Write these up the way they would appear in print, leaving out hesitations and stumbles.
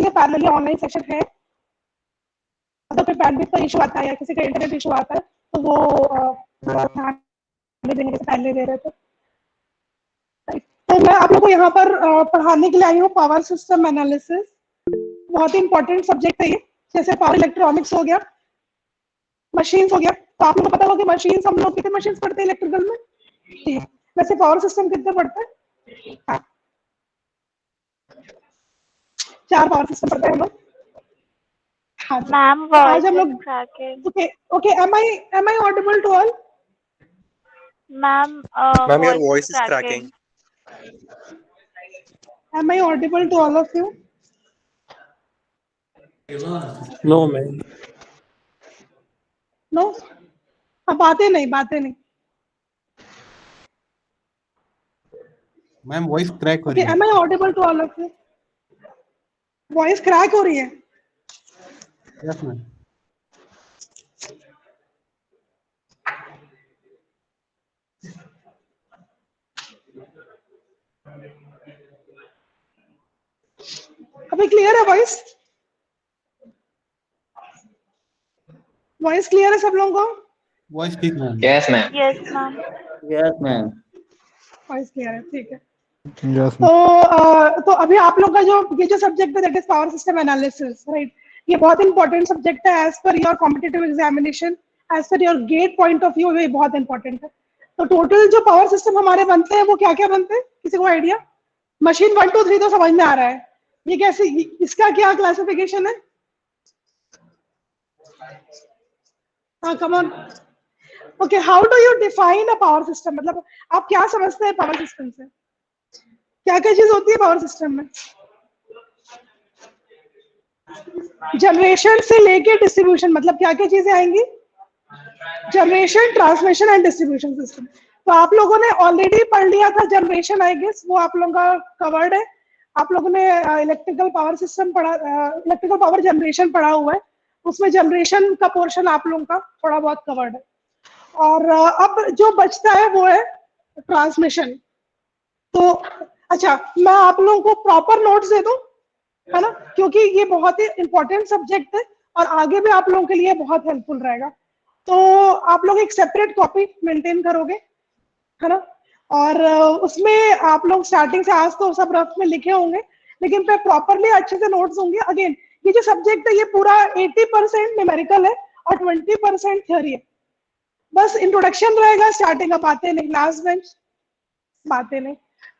लिए parallelly online session है। अगर कोई बैंडविड्थ का इशू आता है या किसी का इंटरनेट इशू आता है तो वो ध्यान देंगे, जैसे पहले दे रहे थे। तो मैं आप लोग को यहाँ पर पढ़ाने के लिए आई हूँ पावर सिस्टम एनालिसिस। बहुत ही इंपॉर्टेंट सब्जेक्ट है ये। जैसे पावर इलेक्ट्रॉनिक्स हो गया, मशीन्स हो गया। तो आप लोग को पता होगा कि मशीन्स, हम लोग कितने मशीन्स पढ़ते हैं इलेक्ट्रिकल में? ठीक है। वैसे पावर सिस्टम कितने पढ़ते हैं? हाँ, 4 पावर सिस्टम पढ़ते हैं हम लोग। हाँ जी। मैम आज हम लोग okay okay, am I audible to all? Ma'am your voice is cracking. Am I audible to all of you? No, ma'am. No? अब बातें नहीं। मैम वॉइस क्रैक हो रही Okay, है। am I audible to all of you? Voice crack हो रही है? Yes ma'am. अभी क्लियर है वॉइस? वॉइस क्लियर है सब लोगों को? वॉइस ठीक ma'am. Yes ma'am. Yes ma'am. Yes ma'am. Voice clear है, ठीक है। यस तो अभी आप लोग का जो सब्जेक्ट है that is power system analysis, right? ये बहुत इंपॉर्टेंट सब्जेक्ट है as per your competitive examination, as per your GATE point of view. ये बहुत इंपॉर्टेंट है। तो टोटल जो पावर सिस्टम हमारे बनते हैं वो क्या क्या बनते हैं, किसी को आइडिया? मशीन 1 2 3 तो समझ में आ रहा है। ये कैसे, इसका क्या क्लासिफिकेशन है? हाँ, come on. Okay, how do you define a power system? मतलब आप क्या समझते हैं पावर सिस्टम से? क्या क्या चीज होती है पावर सिस्टम में? जनरेशन से लेके डिस्ट्रीब्यूशन, मतलब क्या क्या चीजें आएंगी? Generation, transmission and distribution system. तो आप लोगों ने ऑलरेडी पढ़ लिया था जनरेशन, आई गेस वो आप लोगों का कवर्ड है। आप लोगों ने इलेक्ट्रिकल पावर सिस्टम पढ़ा, इलेक्ट्रिकल पावर जनरेशन पढ़ा हुआ है। उसमें जनरेशन का पोर्शन आप लोगों का थोड़ा बहुत कवर्ड है। और अब जो बचता है वो है ट्रांसमिशन। तो अच्छा, मैं आप लोगों को प्रॉपर नोट्स दे दूं, है ना? क्योंकि ये बहुत ही इंपॉर्टेंट सब्जेक्ट है और आगे भी आप लोगों के लिए बहुत हेल्पफुल रहेगा। तो आप लोग एक सेपरेट कॉपी मेंटेन करोगे, है ना? और उसमें आप लोग स्टार्टिंग से आज तो सब रफ में लिखे होंगे, लेकिन मैं प्रॉपरली अच्छे से नोट्स दूंगी। अगेन, ये जो सब्जेक्ट है ये पूरा 80% न्यूमेरिकल है और 20% थ्योरी है। बस इंट्रोडक्शन रहेगा, स्टार्टिंग का बातें नहीं, लास्ट बेंच बातें नहीं।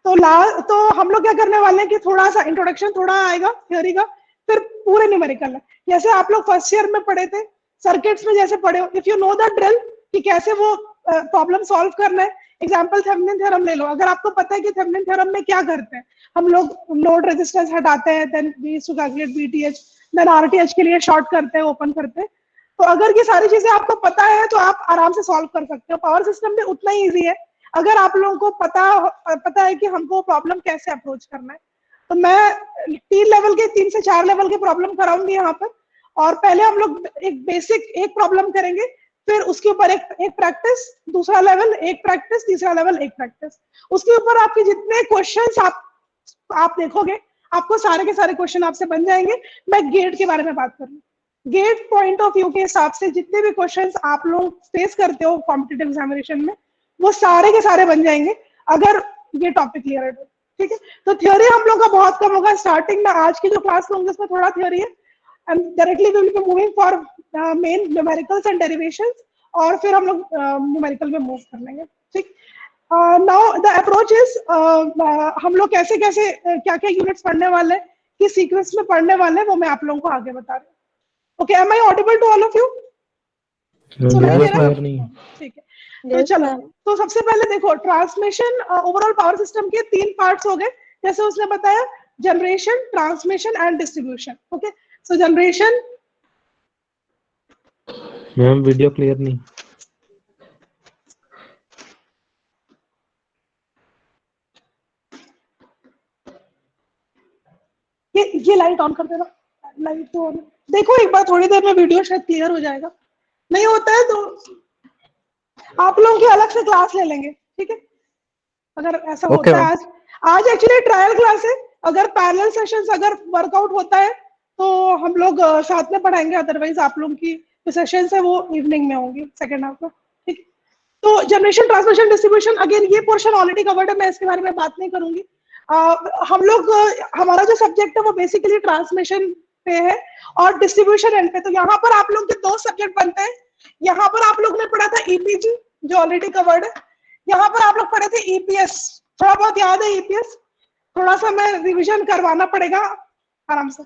तो हम लोग क्या करने वाले हैं कि थोड़ा सा इंट्रोडक्शन थोड़ा आएगा थ्योरी का, फिर पूरे न्यूमेरिकल है। जैसे आप लोग फर्स्ट ईयर में पढ़े थे सर्किट्स में, जैसे पढ़े हो, if you know the drill कि कैसे वो प्रॉब्लम सॉल्व करना है। एग्जांपल थेवेनिन थ्योरम ले लो। अगर आपको पता है कि थेवेनिन थ्योरम में क्या करते हैं, हम लोग लोड रेजिस्टेंस हटाते हैं, then we used to calculate VTH, then RTH के लिए शॉर्ट करते हैं, ओपन करते हैं। तो अगर ये सारी चीजें आपको पता है तो आप आराम से सॉल्व कर सकते हो। पावर सिस्टम भी उतना ही ईजी है अगर आप लोगों को पता है कि हमको प्रॉब्लम कैसे अप्रोच करना है। तो मैं 3 से 4 लेवल के प्रॉब्लम कराऊंगी यहाँ पर। और पहले हम लोग एक बेसिक एक प्रॉब्लम करेंगे, फिर उसके ऊपर एक प्रैक्टिस, दूसरा लेवल एक प्रैक्टिस, तीसरा लेवल एक प्रैक्टिस। उसके ऊपर आपके जितने क्वेश्चंस आप देखोगे, आपको सारे के सारे क्वेश्चन आपसे बन जाएंगे। मैं गेट के बारे में बात करूँ, गेट पॉइंट ऑफ व्यू के हिसाब से जितने भी क्वेश्चंस आप लोग फेस करते हो कॉम्पिटिटिव एग्जामिनेशन में, वो सारे के सारे बन जाएंगे अगर ये टॉपिक क्लियर है तो। ठीक है, तो थ्योरी हम लोग का बहुत कम होगा स्टार्टिंग में। आज की जो क्लास लूंगी उसमें थोड़ा थ्योरी है, and directly we will be moving for main numericals and derivations, और फिर हम लोग न्यूमेरिकल में मूव कर लेंगे। ठीक, नाउ द अप्रोच इज, हम लोग कैसे कैसे क्या क्या यूनिट्स पढ़ने वाले हैं, किस सीक्वेंस में पढ़ने वाले हैं, वो मैं आप लोगों को आगे बता रही हूँ। Okay, am I audible to all of you? सुनाई दे रहा है? ठीक है, तो चलो। तो सबसे पहले देखो, ट्रांसमिशन, ओवरऑल पावर सिस्टम के 3 पार्ट्स हो गए, जैसे उसने बताया, generation, transmission and distribution. Okay, so generation. Ma'am video clear नहीं। ये लाइट ऑन कर देना, लाइट तो ऑन। देखो एक बार, थोड़ी देर में वीडियो शायद क्लियर हो जाएगा। नहीं होता है तो आप लोगों की अलग से क्लास ले लेंगे, ठीक है? अगर ऐसा होता है, आज एक्चुअली ट्रायल क्लास है। अगर पैरेलल सेशंस अगर वर्कआउट होता है तो हम लोग साथ में पढ़ाएंगे, अदरवाइज आप लोग की जो सेशन है वो इवनिंग में होंगी सेकेंड हाफ में, ठीक। तो जनरेशन, ट्रांसमिशन, डिस्ट्रीब्यूशन, अगेन ये पोर्शन ऑलरेडी कवर्ड है, मैं इसके बारे में बात नहीं करूंगी। हम लोग हमारा जो सब्जेक्ट है वो बेसिकली ट्रांसमिशन पे है और डिस्ट्रीब्यूशन एंड पे। तो यहाँ पर आप लोग के दो सब्जेक्ट बनते हैं। यहाँ पर आप लोग ने पढ़ा था ईपीजी जो ऑलरेडी कवर्ड है, यहाँ पर आप लोग पढ़े थे ईपीएस, थोड़ा बहुत याद है ईपीएस, थोड़ा सा मैं रिविजन करवाना पड़ेगा, आराम से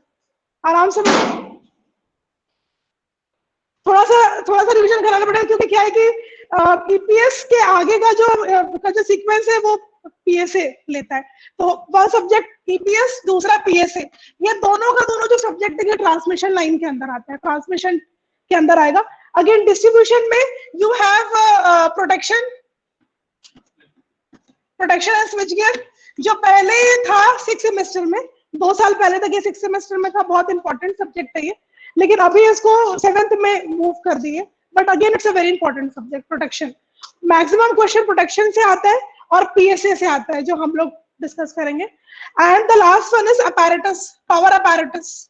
थोड़ा सा रिवीजन कराना पड़ेगा, क्योंकि क्या है कि ईपीएस के आगे का जो सीक्वेंस है वो पीएसए लेता है। तो वह सब्जेक्ट ईपीएस, दूसरा पीएसए, ये दोनों का दोनों जो सब्जेक्ट है ट्रांसमिशन लाइन के अंदर आता है, ट्रांसमिशन के अंदर आएगा। अगेन डिस्ट्रीब्यूशन में you have protection and switch gear, जो पहले था 6 सेमेस्टर में, 2 साल पहले तक ये 6 सेमेस्टर में था, बहुत इंपॉर्टेंट सब्जेक्ट है ये, लेकिन अभी इसको 7th में मूव कर दिए, but again it's a very important subject. Protection, maximum question protection से आता है और पीएसए से आता है, जो हम लोग डिस्कस करेंगे। And the last one is apparatus, power apparatus.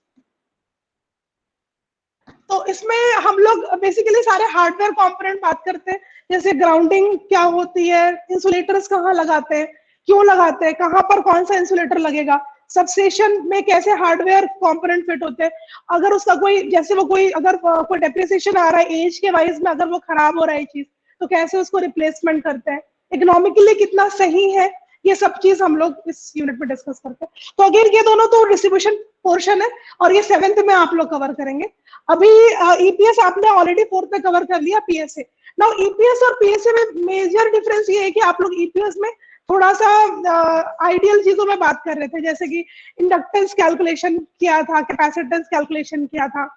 तो इसमें हम लोग बेसिकली सारे हार्डवेयर कंपोनेंट बात करते हैं, जैसे ग्राउंडिंग क्या होती है, इंसुलेटर्स कहाँ लगाते हैं, क्यों लगाते हैं, कहाँ पर कौन सा इंसुलेटर लगेगा, सबस्टेशन में कैसे हार्डवेयर कंपोनेंट फिट होते हैं, अगर उसका कोई, जैसे वो अगर कोई डेप्रिसिएशन आ रहा है एज के वाइज में, अगर वो खराब हो रहा है चीज, तो कैसे उसको रिप्लेसमेंट करते हैं, इकोनॉमिकली कितना सही है, ये सब चीज हम लोग इस यूनिट में डिस्कस करते हैं। तो अगेन ये दोनों तो डिस्ट्रीब्यूशन पोर्शन है और ये 7th में आप लोग कवर करेंगे। अभी ईपीएस आपने ऑलरेडी 4th में कवर कर लिया, पीएसए। नाउ ईपीएस और पीएसए में मेजर डिफरेंस ये है कि आप लोग ईपीएस में थोड़ा सा आइडियल चीजों में बात कर रहे थे, जैसे कि इंडक्टेंस कैलकुलेशन किया था, कैपेसिटेंस कैलकुलेशन किया था,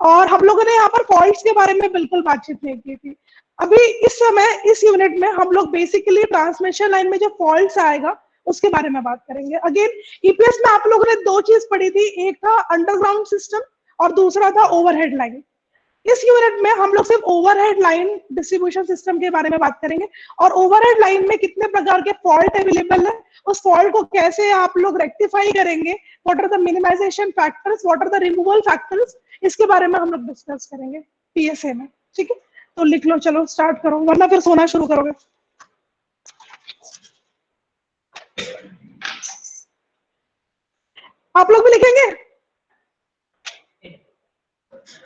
और हम लोगों ने यहाँ पर फॉल्ट्स के बारे में बिल्कुल बातचीत नहीं की थी। अभी इस समय इस यूनिट में हम लोग बेसिकली ट्रांसमिशन लाइन में जो फॉल्ट्स आएगा उसके बारे में बात करेंगे। अगेन ईपीएस में आप लोगों ने 2 चीज पढ़ी थी, एक था अंडरग्राउंड सिस्टम और दूसरा था ओवरहेड लाइन। इस यूनिट में हम लोग सिर्फ ओवरहेड लाइन डिस्ट्रीब्यूशन सिस्टम के बारे में बात करेंगे, और ओवरहेड लाइन में कितने प्रकार के फॉल्ट अवेलेबल है, उस फॉल्ट को कैसे आप लोग रेक्टिफाई करेंगे, what are the minimisation factors, what are the removal factors, इसके बारे में हम लोग डिस्कस करेंगे पीएसए में, ठीक है। तो लिख लो, चलो स्टार्ट करो, वरना फिर सोना शुरू करोगे। आप लोग भी लिखेंगे?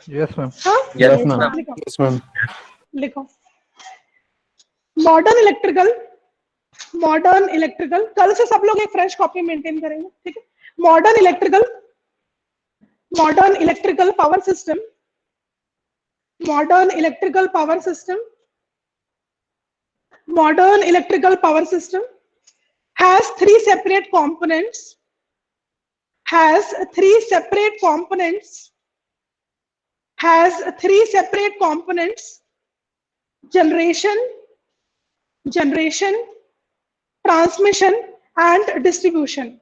Yes, ma'am. हाँ, Yes, ma'am. लिखो Yes, ma'am. लिखो। मॉडर्न इलेक्ट्रिकल, कल से सब लोग एक फ्रेश कॉपी मेंटेन करेंगे, ठीक है। Modern electrical power system, modern electrical power system has three separate components, generation, transmission and distribution.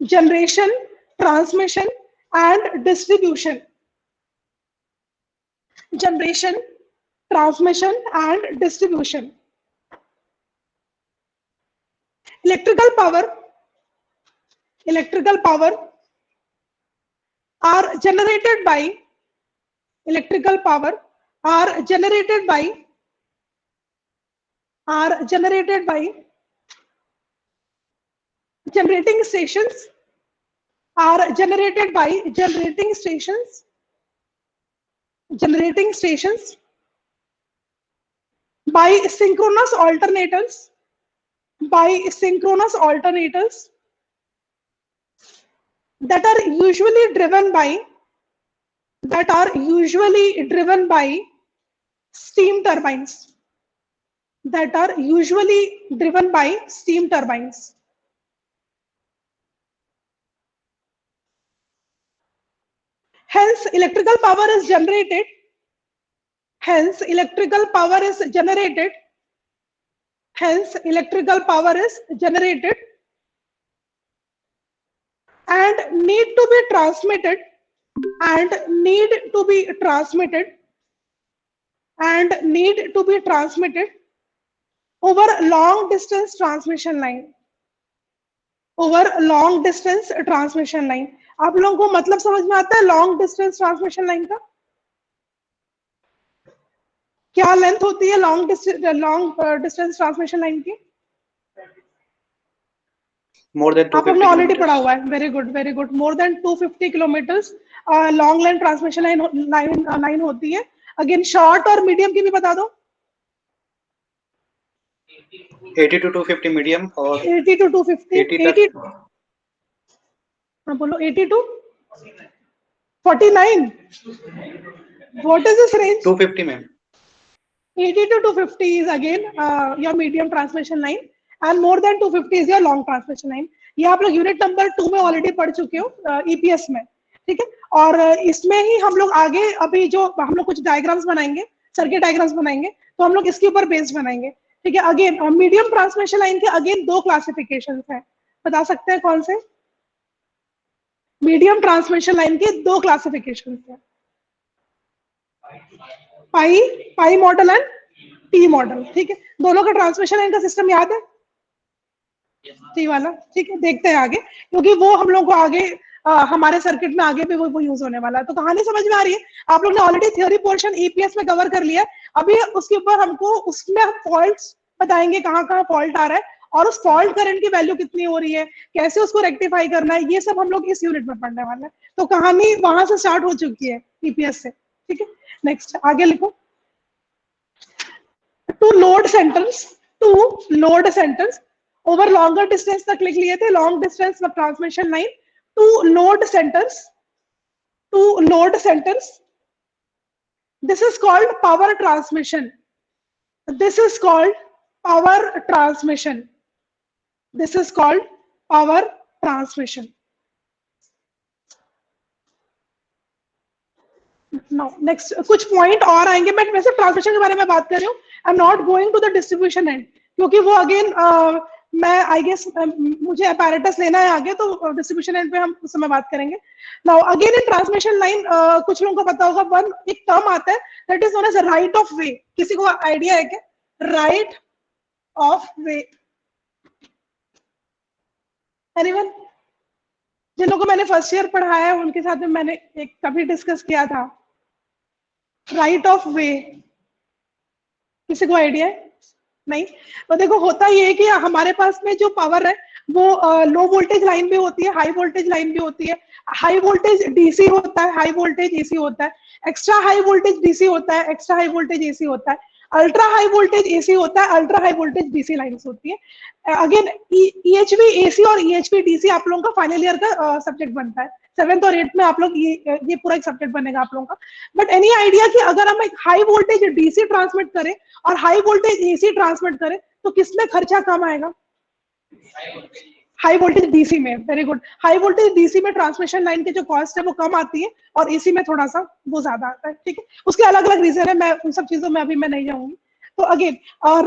Generation, transmission and distribution. Generation, transmission and distribution. Electrical power are generated by generating stations, by synchronous alternators, that are usually driven by steam turbines. Hence, electrical power is generated. And need to be transmitted over long distance transmission line. आप लोगों को मतलब समझ में आता है long distance transmission line का? क्या लेंथ होती है लॉन्ग डिस्टेंस ट्रांसमिशन लाइन की? More than आप लोग 250 ने ऑलरेडी kilometers. पढ़ा हुआ है, very good very good. More than 250 kilometres long line transmission line होती है। अगेन शॉर्ट और मीडियम की भी बता दो। 80 to 250 medium और 80 to 250 80 80 तक हाँ बोलो 80 to 49 what is this range? 250 में 80 to 250 is again your medium transmission line and more than 250 is your long transmission line. ये आप लोग यूनिट नंबर 2 में ऑलरेडी पढ़ चुके हो ईपीएस में, ठीक है। और इसमें ही हम लोग आगे अभी जो हम लोग कुछ डायग्राम्स बनाएंगे, सर्किट डायग्राम्स बनाएंगे, तो हम लोग इसके ऊपर बेस्ड बनाएंगे, ठीक है। अगेन मीडियम ट्रांसमिशन लाइन के अगेन 2 क्लासिफिकेशंस हैं, बता सकते हैं कौन से? मीडियम ट्रांसमिशन लाइन के 2 क्लासिफिकेशंस हैं, pi model and T model, ठीक है। दोनों का ट्रांसमिशन लाइन का सिस्टम याद है? टी वाला, ठीक है। देखते हैं आगे, क्योंकि वो हम लोग को आगे हमारे सर्किट में आगे भी वो यूज होने वाला है। तो कहानी समझ में आ रही है? आप लोग ने ऑलरेडी थ्योरी पोर्शन ईपीएस में कवर कर लिया है। अभी उसके ऊपर हमको उसमें फॉल्ट्स बताएंगे, कहाँ कहाँ फॉल्ट आ रहा है और उस फॉल्ट करंट की वैल्यू कितनी हो रही है, कैसे उसको रेक्टिफाई करना है, ये सब हम लोग इस यूनिट में पढ़ने वाले हैं। तो कहानी वहां से स्टार्ट हो चुकी है ईपीएस से, ठीक है। नेक्स्ट आगे लिखो। To load centres over longer distance तक लिख लिए थे, long distance transmission line. To load centres this is called power transmission. This is called power transmission. Next कुछ पॉइंट और आएंगे, मैं वैसे ट्रांसमिशन के बारे में बात कर रही हूँ। I am not going to the distribution end, क्योंकि वो अगेन मैं आई गेस मुझे अपैरेटस लेना है आगे, तो डिस्ट्रीब्यूशन एंड पे हम उस समय बात करेंगे। Now again in transmission line कुछ लोगों को पता होगा, वन एक टर्म आता है that is known as right of way. किसी को आइडिया है क्या राइट ऑफ वे? एनीवन? जिन लोगों को मैंने फर्स्ट ईयर पढ़ाया है उनके साथ में मैंने एक कभी डिस्कस किया था राइट ऑफ वे। किसी को आइडिया है? नहीं? तो देखो होता ये है कि हमारे पास में जो पावर है वो लो वोल्टेज लाइन भी होती है, हाई वोल्टेज लाइन भी होती है। हाई वोल्टेज डीसी होता है, हाई वोल्टेज एसी होता है। एक्स्ट्रा हाई वोल्टेज डीसी होता है, एक्स्ट्रा हाई वोल्टेज एसी होता है। अल्ट्रा हाई वोल्टेज एसी होता है, ultra high voltage DC lines होती है। अगेन ईएचवी एसी और ईएचवी डीसी आप लोगों का फाइनल ईयर का सब्जेक्ट बनता है। 7th और 8th में आप लोग ये पूरा एक सब्जेक्ट बनेगा आप लोगों का। बट एनी आइडिया कि अगर हम एक हाई वोल्टेज डीसी ट्रांसमिट करें और हाई वोल्टेज एसी ट्रांसमिट करें तो किसमें खर्चा कम आएगा? हाई वोल्टेज डीसी में। Very good. High voltage DC में ट्रांसमिशन लाइन की जो कॉस्ट है वो कम आती है और एसी में थोड़ा सा वो ज्यादा आता है, ठीक है। उसके अलग अलग रीजन है, मैं उन सब चीजों में अभी मैं नहीं जाऊंगी। तो अगेन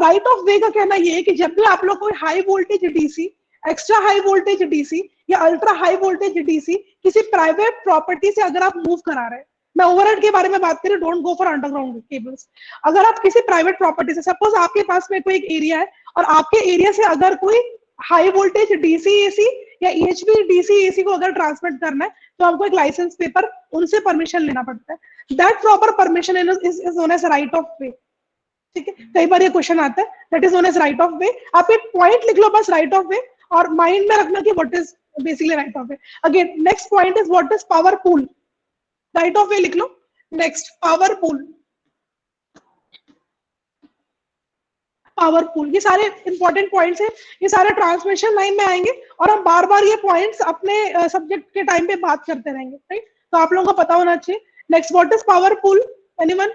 राइट ऑफ वे का कहना ये है कि जब भी आप लोग कोई high voltage DC, extra high voltage DC या अल्ट्रा हाई वोल्टेज डीसी किसी प्राइवेट प्रॉपर्टी से अगर आप मूव करा रहे हैं, मैं ओवरहेड के बारे में बात करूं, don't go for underground cables. अगर आप किसी प्राइवेट प्रॉपर्टी से, सपोज आपके पास में कोई एक एरिया है और आपके एरिया से अगर कोई हाई वोल्टेज डीसी एसी या ईएचवी डीसी एसी को अगर ट्रांसमिट करना है तो हमको एक लाइसेंस पेपर उनसे परमिशन लेना पड़ता है। That proper permission is known as right of way, ठीक है। कई बार ये क्वेश्चन आता है, that is known as right of way. आप एक पॉइंट लिख लो बस, राइट ऑफ वे, और माइंड में रखना कि what is basically right of way. Again next point is what is power pool. Right of way लिख लो। Next power pool, power pool, ये सारे इंपॉर्टेंट पॉइंट्स हैं, ये सारे ट्रांसमिशन लाइन में आएंगे और हम बार बार ये पॉइंट्स अपने सब्जेक्ट के टाइम पे बात करते रहेंगे, राइट। तो आप लोगों को पता होना चाहिए। Next what is power pool? Anyone?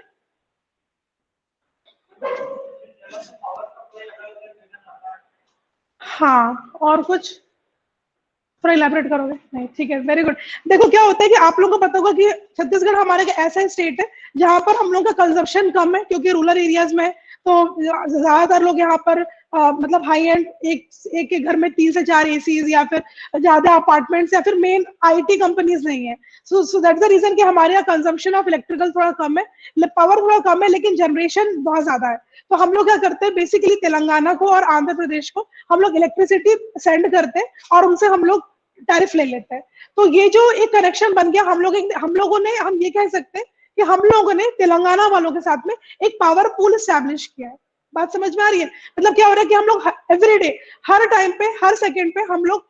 हाँ, और कुछ थोड़ा इलैबोरेट करोगे? नहीं, ठीक है, वेरी गुड। देखो क्या होता है कि आप लोगों को पता होगा कि छत्तीसगढ़ हमारे ऐसा स्टेट है जहां पर हम लोग का कंजप्शन कम है क्योंकि रूरल एरियाज में है। तो ज्यादातर लोग यहाँ पर मतलब हाई एंड एक के घर में 3 से 4 एसीज या फिर ज्यादा अपार्टमेंट्स या फिर मेन आईटी कंपनीज नहीं है। सो दैट्स द रीजन कि हमारे यहाँ कंजम्पशन ऑफ इलेक्ट्रिकल थोड़ा कम है, पावर थोड़ा कम है, लेकिन जनरेशन बहुत ज्यादा है। तो हम लोग क्या करते हैं, बेसिकली तेलंगाना को और आंध्र प्रदेश को हम लोग इलेक्ट्रिसिटी सेंड करते हैं और उनसे हम लोग टैरिफ ले लेते हैं। तो ये जो एक कनेक्शन बन गया, हम ये कह सकते हैं कि हम लोगों ने तेलंगाना वालों के साथ में एक पावर पूल एस्टैब्लिश किया है। बात समझ में आ रही है? मतलब क्या हो रहा है कि हम लोग एवरीडे, हर टाइम पे, हर सेकंड पे हम लोग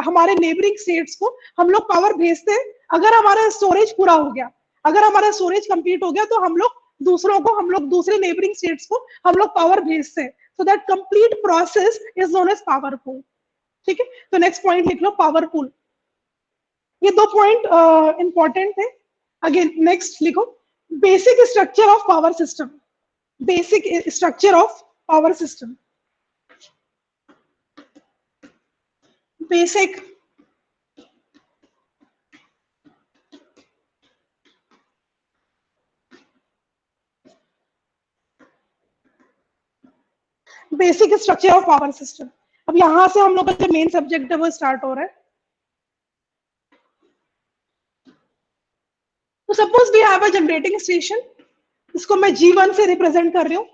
हमारे नेबरिंग स्टेट्स को हम लोग पावर भेजते हैं। अगर हमारा स्टोरेज पूरा हो गया, अगर हमारा स्टोरेज कंप्लीट हो गया, तो हम लोग दूसरे नेबरिंग स्टेट्स को हम लोग पावर भेजते हैं। So that complete process is known as power pool. ठीक है, तो नेक्स्ट पॉइंट लिख लो, पावर पूल। ये 2 पॉइंट इंपॉर्टेंट थे। अगेन नेक्स्ट लिखो, basic structure of power system. Basic structure of power system, basic basic structure of power system. अब यहां से हम लोग का जो मेन सब्जेक्ट है वो स्टार्ट हो रहा है। तो suppose we have a generating station, इसको मैं G1 से रिप्रेजेंट कर रही हूँ।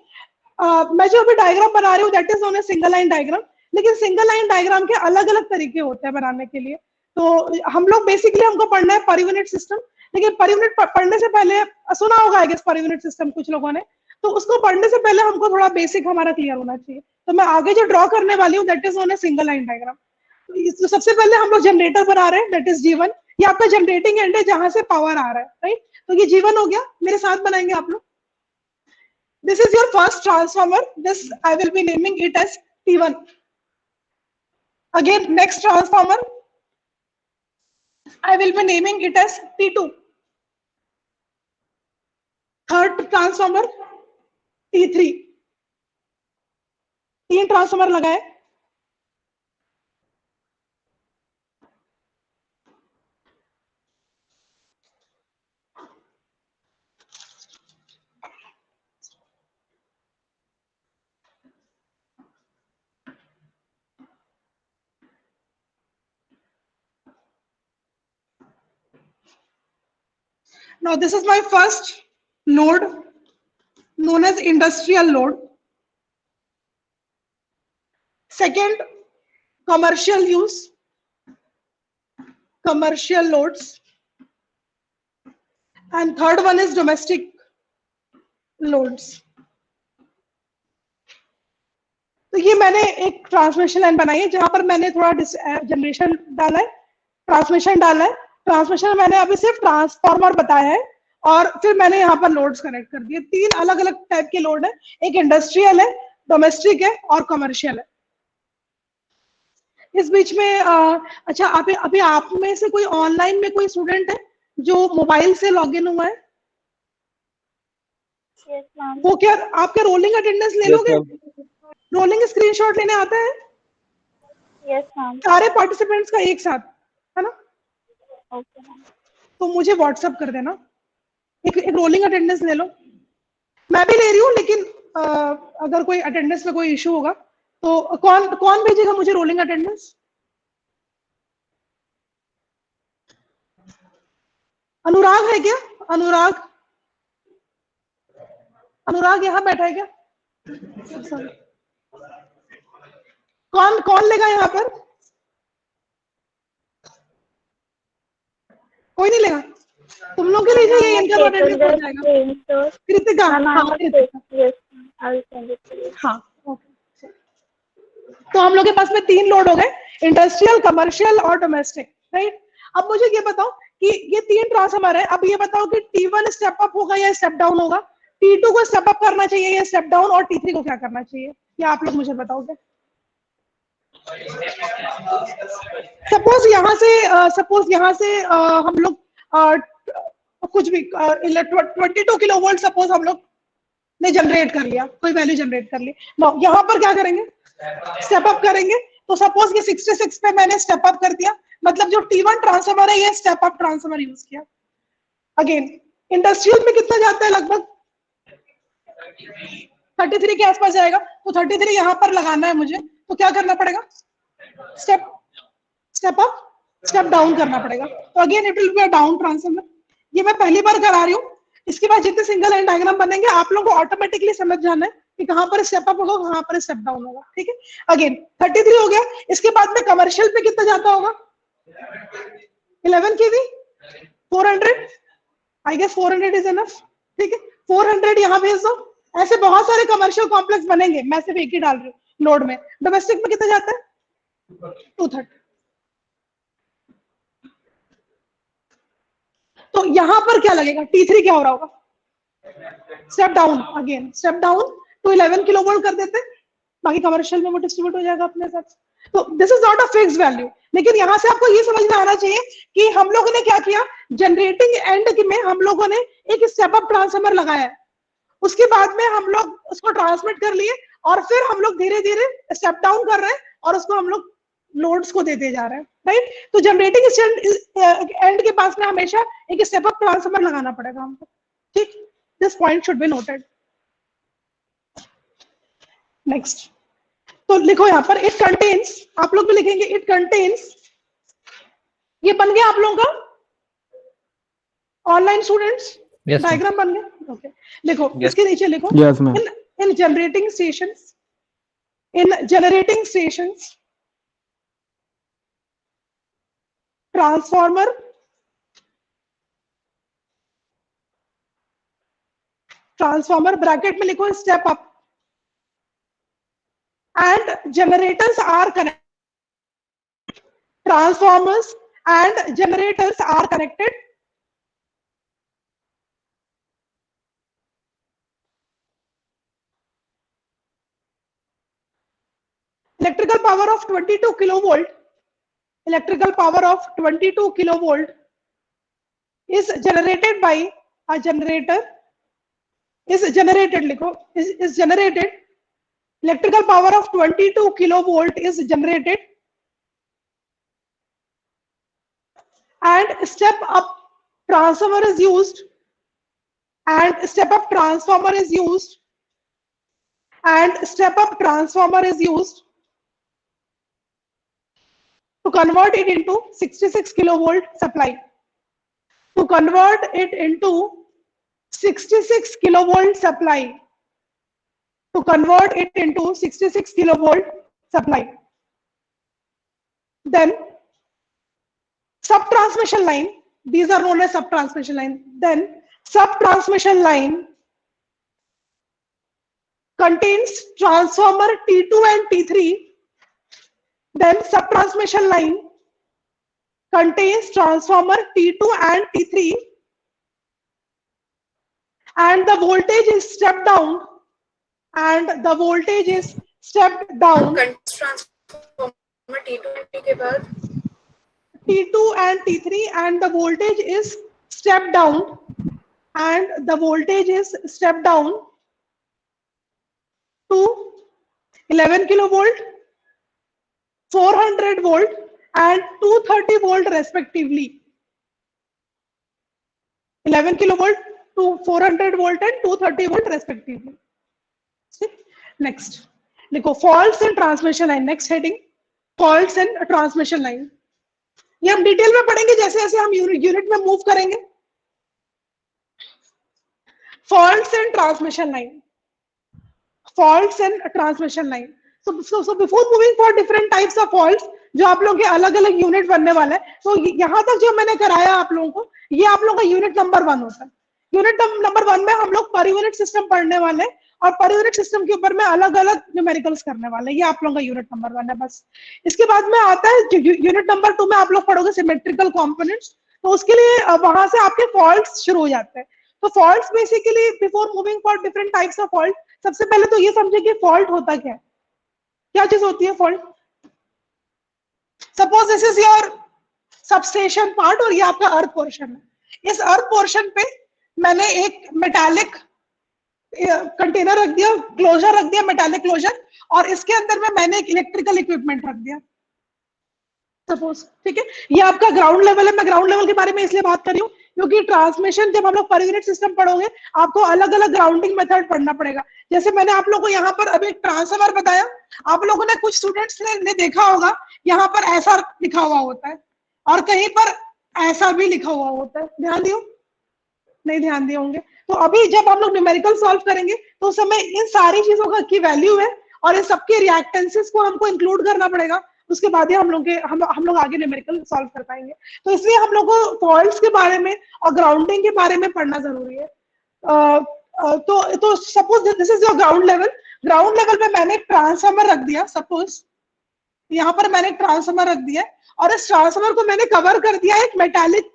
मैं जो अभी डायग्राम बना रही हूँ that is known as single line diagram. लेकिन सिंगल लाइन डायग्राम के अलग अलग तरीके होते हैं बनाने के लिए। तो हम लोग बेसिकली हमको पढ़ना है पर यूनिट सिस्टम। लेकिन पर यूनिट पढ़ने से पहले, सुना होगा I guess per unit system कुछ लोगों ने, तो उसको पढ़ने से पहले हमको थोड़ा बेसिक हमारा क्लियर होना चाहिए। तो मैं आगे जो ड्रॉ करने वाली हूँ that is known as single line diagram. तो सबसे पहले हम लोग जनरेटर बना रहे हैं, दैट इज G1। ये आपका जनरेटिंग एंड है जहां से पावर आ रहा है, राइट? तो ये G1 हो गया। मेरे साथ बनाएंगे आप लोग। This is your first transformer. This I will be naming it as T1. Again, next transformer, I will be naming it as T2. Third transformer, T3. 3 transformer लगाए। Now this is my first load known as industrial load. Second, commercial use, commercial loads. And third one is domestic loads. तो ये मैंने एक transmission line बनाई है जहां पर मैंने थोड़ा जनरेशन डाला है, ट्रांसमिशन डाला है। ट्रांसमिशन में मैंने अभी सिर्फ ट्रांसफार्मर बताया है और फिर मैंने यहाँ पर लोड्स कनेक्ट कर दिए। 3 अलग अलग टाइप के लोड है, एक इंडस्ट्रियल है, डोमेस्टिक है और कमर्शियल है। इस बीच में अच्छा, अभी आप में से कोई ऑनलाइन में कोई स्टूडेंट है जो मोबाइल से लॉग इन हुआ है? Yes, ma'am. वो क्या आप क्या रोलिंग अटेंडेंस ले लोगे? रोलिंग स्क्रीनशॉट लेने आता है Yes, ma'am. सारे पार्टिसिपेंट्स का एक साथ, है ना? Okay, ma'am. तो मुझे व्हाट्सएप कर देना, एक रोलिंग अटेंडेंस ले लो। मैं भी ले रही हूँ, लेकिन अगर कोई अटेंडेंस में कोई इशू होगा तो कौन भेजेगा मुझे रोलिंग अटेंडेंस? अनुराग है क्या? अनुराग यहाँ बैठा है क्या? कौन लेगा यहाँ पर? कोई नहीं लेगा? तुम लोग के लिए ये इनका अटेंडेंस हो जाएगा। कृतिका, हाँ Kritika. Yes, ma'am. I will send it to you. हाँ, ओके। तो हम लोग के पास में 3 लोड हो गए, इंडस्ट्रियल, कमर्शियल और डोमेस्टिक, राइट? अब मुझे ये बताओ कि ये 3 ट्रांसफार्मर है। अब ये बताओ कि T1 स्टेप अप होगा या स्टेप डाउन होगा? T2 को स्टेप अप करना चाहिए या स्टेप डाउन, और T3 को क्या करना चाहिए? ये आप लोग मुझे बताओगे। सपोज यहाँ से हम लोग कुछ भी 22 किलोवोल्ट सपोज हम लोग ने जनरेट कर लिया, कोई वैल्यू जनरेट कर ली। नो, यहाँ पर क्या करेंगे? स्टेप अप करेंगे। तो सपोज ये 66 पे मैंने स्टेप अप कर दिया, मतलब जो T1 ट्रांसफार्मर है ये स्टेप अप ट्रांसफार्मर यूज किया। अगेन इंडस्ट्रियल में कितना जाता है? लगभग 33 के आसपास जाएगा। तो 33 यहाँ पर लगाना है मुझे, तो क्या करना पड़ेगा? स्टेप अप, स्टेप डाउन करना पड़ेगा। तो again it will be a down transformer. ये मैं पहली बार करा रही हूँ। इसके बाद जितने सिंगल लाइन डायग्राम बनेंगे आप लोगों को ऑटोमेटिकली समझ जाना है कि कहां पर स्टेप अप होगा, कहां पर स्टेप डाउन होगा। ठीक है, अगेन 33 हो गया। इसके बाद में कमर्शियल पे कितना जाता होगा? 11 kV 400, I guess 400 is enough, ठीक है 400 यहाँ भेज दो। ऐसे बहुत सारे कमर्शियल कॉम्प्लेक्स बनेंगे, मैं सिर्फ एक ही डाल रही हूँ लोड में। डोमेस्टिक में कितना जाता है 230। तो यहां पर क्या लगेगा, T3 क्या हो रहा होगा, step down, again step down to 11 kilovolt कर देते, बाकी कमर्शियल में वो डिस्ट्रीब्यूट हो जाएगा अपने साथ। तो this is not a fix value, लेकिन यहां से आपको ये समझ में आना चाहिए कि हम लोगों ने क्या किया, जनरेटिंग एंड में हम लोगों ने एक स्टेप अप ट्रांसफार्मर लगाया है, उसके बाद में हम लोग उसको ट्रांसमिट कर लिए और फिर हम लोग धीरे धीरे स्टेप डाउन कर रहे हैं और उसको हम लोग लोड्स को देते जा रहे हैं, राइट। तो जनरेटिंग एंड के पास में हमेशा एक स्टेप अप ट्रांसफार्मर लगाना पड़ेगा हमको, ठीक। This point should be noted. Next, तो लिखो यहाँ पर इट कंटेन्स, आप लोग भी लिखेंगे इट कंटेन्स, ये बन गया आप लोगों का ऑनलाइन स्टूडेंट्स, डायग्राम बन गया, ओके। लिखो इसके नीचे लिखो, Yes, ma'am. In generating stations, in generating stations transformer bracket में लिखो step up and generators are connected, transformers and generators are connected electrical power of 22 kilovolt, electrical power of 22 kilovolt is generated by a generator, is generated, likho, is generated, electrical power of 22 kilovolt is generated and step up transformer is used, and step up transformer is used, and step up transformer is used to convert it into 66 kilovolt supply, to convert it into 66 kilovolt supply, to convert it into 66 kilovolt supply. Then sub transmission line, these are known as sub transmission line, then sub transmission line contains transformer T2 and T3, then sub transmission line contains transformer T2 and T3, and the voltage is stepped down, and the voltage is stepped down, transformer T2 and T के बाद T2 and T3, and the voltage is stepped down, and the voltage is stepped down to 11 kilovolt, 400 volt and 230 volt respectively. 11 kilovolt to 400 volt and 230 volt respectively. Next, देखो faults in transmission line, next heading faults in transmission line. ये हम detail में पढ़ेंगे जैसे जैसे हम unit में move करेंगे। faults in transmission line, faults in transmission line. So before moving for different types of faults, जो आप लोगों के अलग अलग यूनिट बनने वाला है, तो यहाँ तक जो मैंने कराया आप लोगों को, ये आप लोगों का यूनिट नंबर 1 होता है। यूनिट नंबर 1 में हम लोग पर यूनिट सिस्टम पढ़ने वाले हैं और पर यूनिट सिस्टम के ऊपर में अलग अलग न्यूमेरिकल्स करने वाले हैं। ये आप लोगों का यूनिट नंबर 1 है बस। इसके बाद में आता है यूनिट नंबर 2 में आप लोग पढ़ोगे सिमेट्रिकल कंपोनेंट्स, तो उसके लिए वहां से आपके फॉल्ट्स शुरू हो जाते हैं। तो faults basically before moving for different types of fault, सबसे पहले तो ये समझे कि फॉल्ट होता क्या है, क्या चीज होती है fault. Suppose this is your substation part और ये आपका अर्थ पोर्शन है। इस अर्थ पोर्शन पे मैंने एक मेटालिक कंटेनर रख दिया, क्लोजर रख दिया, मेटालिक क्लोजर, और इसके अंदर में मैंने एक इलेक्ट्रिकल इक्विपमेंट रख दिया सपोज, ठीक है। ये आपका ग्राउंड लेवल है। मैं ग्राउंड लेवल के बारे में इसलिए बात कर रही हूँ क्योंकि ट्रांसमिशन जब हम लोग पर यूनिट सिस्टम पढ़ोगे आपको अलग अलग ग्राउंडिंग मेथड पढ़ना पड़ेगा। जैसे मैंने आप लोगों को यहाँ पर अभी ट्रांसफार्मर बताया, आप लोगों ने कुछ स्टूडेंट्स ने देखा होगा यहाँ पर ऐसा लिखा हुआ होता है और कहीं पर ऐसा भी लिखा हुआ होता है। ध्यान दियो, नहीं ध्यान दिए होंगे। तो अभी जब हम लोग न्यूमेरिकल सॉल्व करेंगे तो उस समय इन सारी चीजों का की वैल्यू है और इन सबके रिएक्टेंसेस को हमको इंक्लूड करना पड़ेगा। उसके बाद ही हम लोग आगे न्यूमेरिकल सॉल्व कर पाएंगे। तो इसलिए हम लोग को फॉल्ट्स के बारे में और ग्राउंडिंग के बारे में पढ़ना जरूरी है। तो suppose this is your ground level पे मैंने ट्रांसफार्मर रख दिया, सपोज यहाँ पर मैंने ट्रांसफार्मर रख दिया और इस ट्रांसफार्मर को मैंने कवर कर दिया एक मेटालिक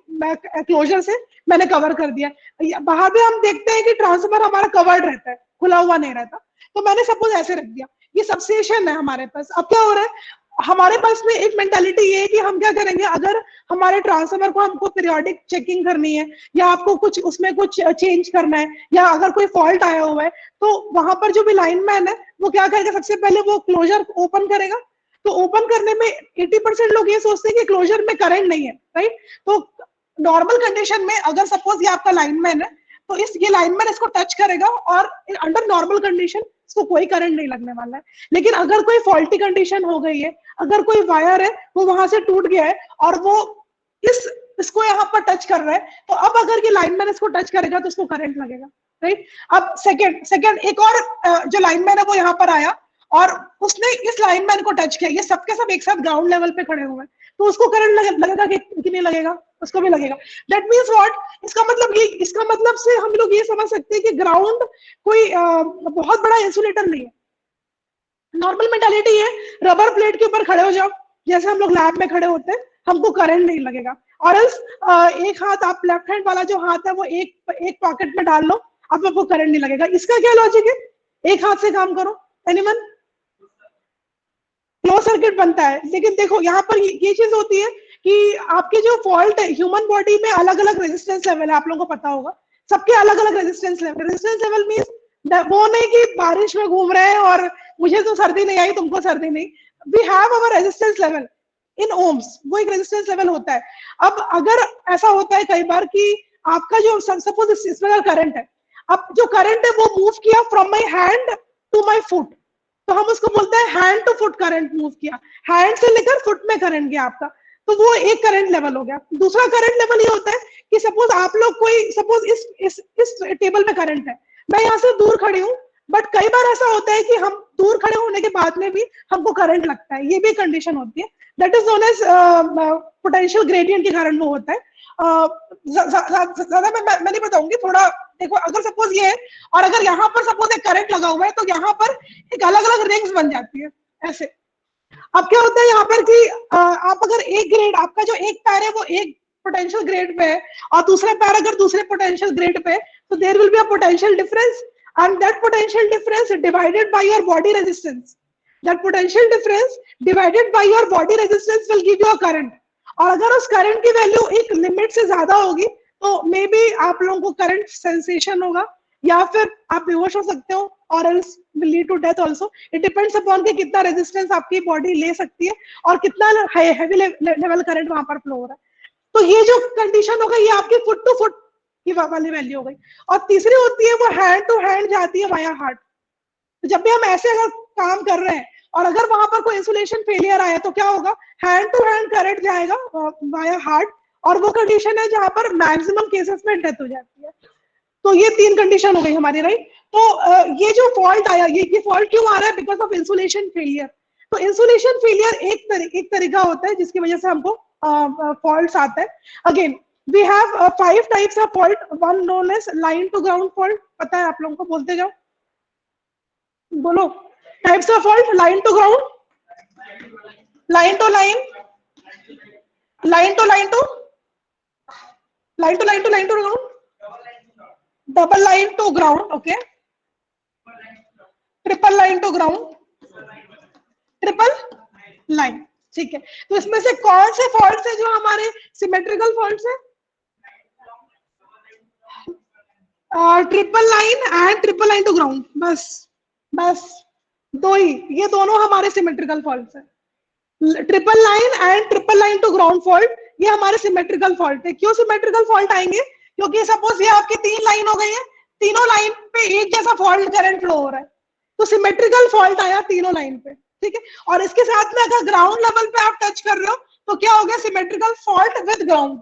क्लोजर से, मैंने कवर कर दिया। बाहर भी हम देखते हैं कि ट्रांसफार्मर हमारा कवर्ड रहता है, खुला हुआ नहीं रहता। तो मैंने सपोज ऐसे रख दिया, ये सबस्टेशन है हमारे पास। अब क्या हो रहा है, हमारे पास में एक मेंटालिटी ये है कि हम क्या करेंगे, अगर हमारे ट्रांसफार्मर को हमको पीरियोडिक चेकिंग करनी है या आपको कुछ उसमें कुछ चेंज करना है या अगर कोई फॉल्ट आया हुआ है, तो वहां पर जो भी लाइनमैन है वो क्या करेगा, सबसे पहले वो क्लोजर ओपन करेगा। तो ओपन करने में 80% लोग ये सोचते हैं कि क्लोजर में करंट नहीं है, राइट। तो नॉर्मल कंडीशन में अगर सपोज ये आपका लाइनमैन है तो ये लाइनमैन इसको टच करेगा और अंडर नॉर्मल कंडीशन इसको कोई करंट नहीं लगने वाला है। लेकिन अगर कोई फॉल्टी कंडीशन हो गई है, अगर कोई वायर है वो वहां से टूट गया है और वो इसको यहाँ पर टच कर रहा है, तो अब अगर ये लाइनमैन इसको टच करेगा तो उसको करंट लगेगा, राइट। अब सेकंड एक और जो लाइनमैन है वो यहाँ पर आया और उसने इस लाइनमैन को टच किया, ये सबके सब एक साथ ग्राउंड लेवल पे खड़े हुए हैं, तो उसको करंट लगेगा कि नहीं लगेगा, उसको भी लगेगा। दैट मींस व्हाट, इसका मतलब से हम लोग ये समझ सकते हैं कि ग्राउंड कोई बहुत बड़ा इंसुलेटर नहीं है। नॉर्मल मेंटालिटी है रबर प्लेट के ऊपर खड़े हो जाओ, जैसे हम लोग लैब में खड़े होते हैं, हमको करंट नहीं लगेगा। और एल्स एक हाथ आप लेफ्ट हैंड वाला जो हाथ है वो एक पॉकेट में डाल लो, अब आपको करंट नहीं लगेगा। इसका क्या लॉजिक है, एक हाथ से काम करो, एनीवन, क्लोज सर्किट बनता है। लेकिन देखो यहाँ पर ये चीज होती है कि आपके जो फॉल्ट है, ह्यूमन बॉडी में अलग अलग रेजिस्टेंस लेवल है, आप लोगों को पता होगा, सबके अलग अलग रेजिस्टेंस लेवल मींस वो नहीं कि बारिश में घूम रहे हैं और मुझे तो सर्दी नहीं आई तुमको सर्दी नहीं। We have our resistance level in ohms, वो एक रेजिस्टेंस लेवल होता है। अब अगर ऐसा होता है कई बार कि आपका जो सपोज इसमें करंट है, अब जो करंट है वो मूव किया from my hand to my foot, तो हम उसको बोलते हैं hand to foot current move किया, हैंड से लेकर फुट में करंट गया आपका, तो वो एक करंट लेवल हो गया। दूसरा करंट लेवल ये होता है कि सपोज आप लोग कोई सपोज इस टेबल में करंट है, मैं यहाँ से दूर खड़ी हूँ, बट कई बार ऐसा होता है कि हम दूर खड़े होने के बाद में भी हमको करंट लगता है, ये भी कंडीशन होती है। That is known as potential gradient के कारण वो होता है। ज्यादा मैं नहीं बताऊंगी, थोड़ा देखो, अगर सपोज ये है और अगर यहाँ पर सपोज एक करंट लगा हुआ है तो यहाँ पर एक अलग अलग रिंग्स बन जाती है ऐसे। अब क्या होता है यहाँ पर कि आप अगर एक ग्रेड, आपका जो एक पैर है वो एक पोटेंशियल ग्रेड पे है और दूसरा पैर अगर दूसरे पोटेंशियल ग्रेड पे है, तो there will be a potential difference and that potential difference divided by your body resistance, that potential difference divided by your body resistance will give you a current. और अगर उस करंट की value एक limit से ज्यादा होगी तो may be आप लोगों को करंट सेंसेशन होगा या फिर आप बेहोश हो सकते हो और else will lead to death also. It depends upon कि कितना रेजिस्टेंस आपकी बॉडी ले सकती है और कितना हैवी लेवल करंट वहां पर फ्लो हो रहा है। तो ये जो कंडीशन हो गई ये आपकी फुट टू फुट की वाली वैल्यू हो गई। और तीसरी होती है वो हैंड टू हैंड जाती है वाया हार्ट। तो जब भी हम ऐसे अगर काम कर रहे हैं और अगर वहां पर कोई इंसुलेशन फेलियर आया तो क्या होगा, हैंड टू हैंड करंट जाएगा वाया हार्ट, और वो कंडीशन है जहां पर मैक्सिमम केसेस में डेथ हो जाती है। तो ये तीन कंडीशन हो गई हमारी, राइट। तो ये जो फॉल्ट आया, ये फॉल्ट क्यों आ रहा है, बिकॉज ऑफ इंसुलेशन फेलियर। तो इंसुलेशन फेलियर एक तरीका होता है जिसकी वजह से हमको फॉल्ट्स आता है। Again we have 5 types of fault, one known as line to ground fault, पता है आप लोगों को, बोलते जाओ, बोलो types of fault. Line to ground, line to line, line to line to, line to line to, line to ground, double line to ground, okay, triple line to ground, triple line, ठीक है। तो इसमें से कौन से faults है जो हमारे सिमेट्रिकल फॉल्ट्स है, triple line and triple line to ground, बस दो ही, ये दोनों हमारे सिमेट्रिकल फॉल्ट्स है। Triple line and triple line to ground fault ये हमारे सिमेट्रिकल फॉल्ट है। क्यों सिमेट्रिकल फॉल्ट आएंगे, क्योंकि सपोज ये आपकी 3 लाइन हो गई है, तीनों लाइन पे एक जैसा फॉल्ट करंट फ्लो हो रहा है, तो सिमेट्रिकल फॉल्ट आया तीनों लाइन पे, ठीक है। और इसके साथ में अगर ग्राउंड लेवल पे आप टच कर रहे हो तो क्या हो गया, सिमेट्रिकल फॉल्ट विद ग्राउंड।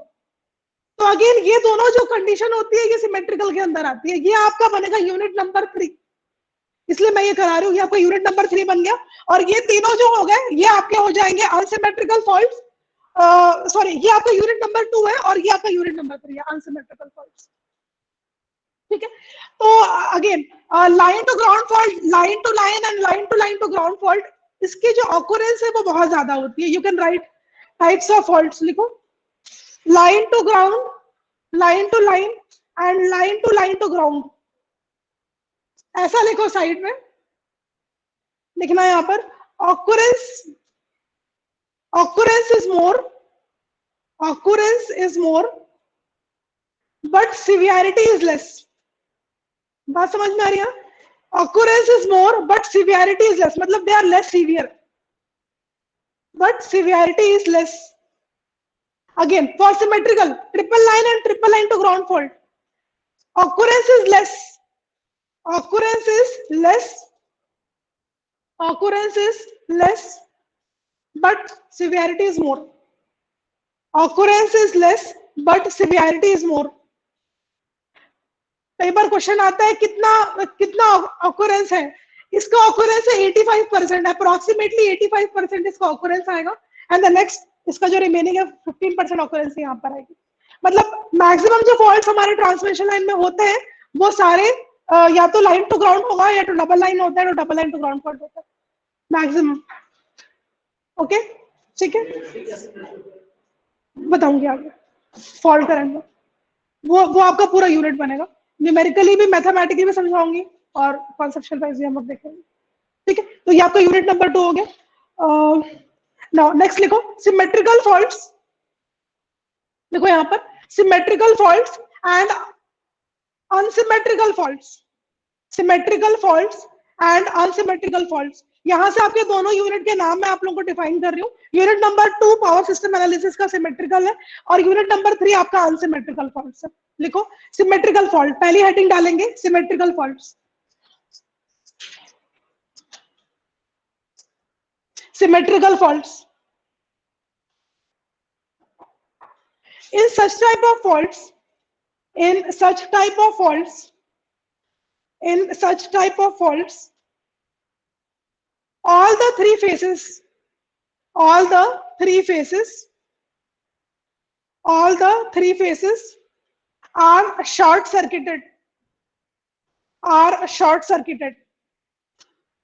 तो अगेन ये दोनों जो कंडीशन होती है ये सिमेट्रिकल के अंदर आती है। ये आपका बनेगा यूनिट नंबर 3। इसलिए मैं ये करा रही हूँ। ये आपका यूनिट नंबर 3 बन गया। और ये तीनों जो हो गए ये आपके हो जाएंगे अनसिमेट्रिकल फॉल्ट्स। सॉरी, ये आपका यूनिट नंबर 2 है और ये आपका यूनिट नंबर 3 है, अनसिमेट्रिकल फॉल्ट्स। ठीक है, तो again line to ground fault, line to line and line to ground fault, इसकी जो ऑकरेंस है वो बहुत ज्यादा होती है। You can write types of faults, लिखो line to ground, line to line and line to ground. ऐसा लिखो, साइड में लिखना है यहाँ पर occurrence, occurrence is more but severity is less। बात समझ में आ रही है? occurrence is more but severity is less, मतलब they are less severe but severity is less। again for symmetrical triple line and triple line to ground fault, occurrence is less, occurrence is less, occurrence is less but severity is more, occurrence is less but severity is more। कई बार question आता है कितना कितना occurrence है, इसका occurrence है 85%, approximately 85% इसका occurrence आएगा एंड द नेक्स्ट इसका जो रिमेनिंग है 15% ऑकरेंस यहाँ पर आएगी। मतलब मैक्सिमम जो फॉल्ट्स हमारे ट्रांसमिशन लाइन में होते हैं वो सारे या तो लाइन टू ग्राउंड होगा या तो डबल लाइन होता है, तो double line to ground fault होता है मैक्सिमम। ओके, ठीक है, बताऊंगी आगे फॉल्ट करेंगे, वो आपका पूरा यूनिट बनेगा। न्यूमेरिकली भी मैथमेटिकली भी समझाऊंगी और कॉन्सेप्चुअल वाइज भी हम लोग देखेंगे। ठीक है, तो ये आपका यूनिट नंबर 2 हो गया। नाउ नेक्स्ट लिखो सिमेट्रिकल फॉल्ट्स। देखो यहाँ पर symmetrical faults and unsymmetrical faults, symmetrical faults and unsymmetrical faults. यहां से आपके दोनों यूनिट के नाम मैं आप लोगों को डिफाइन कर रही हूँ। Unit number 2 power system analysis का सिमेट्रिकल है और यूनिट नंबर 3 आपका अनसिमेट्रिकल फॉल्ट्स है। लिखो सिमेट्रिकल फॉल्ट, पहली हेडिंग डालेंगे symmetrical faults. Symmetrical faults, in such type of faults, in such type of faults, in such type of faults, all the three faces, all the three faces, all the three faces are short circuited, are short circuited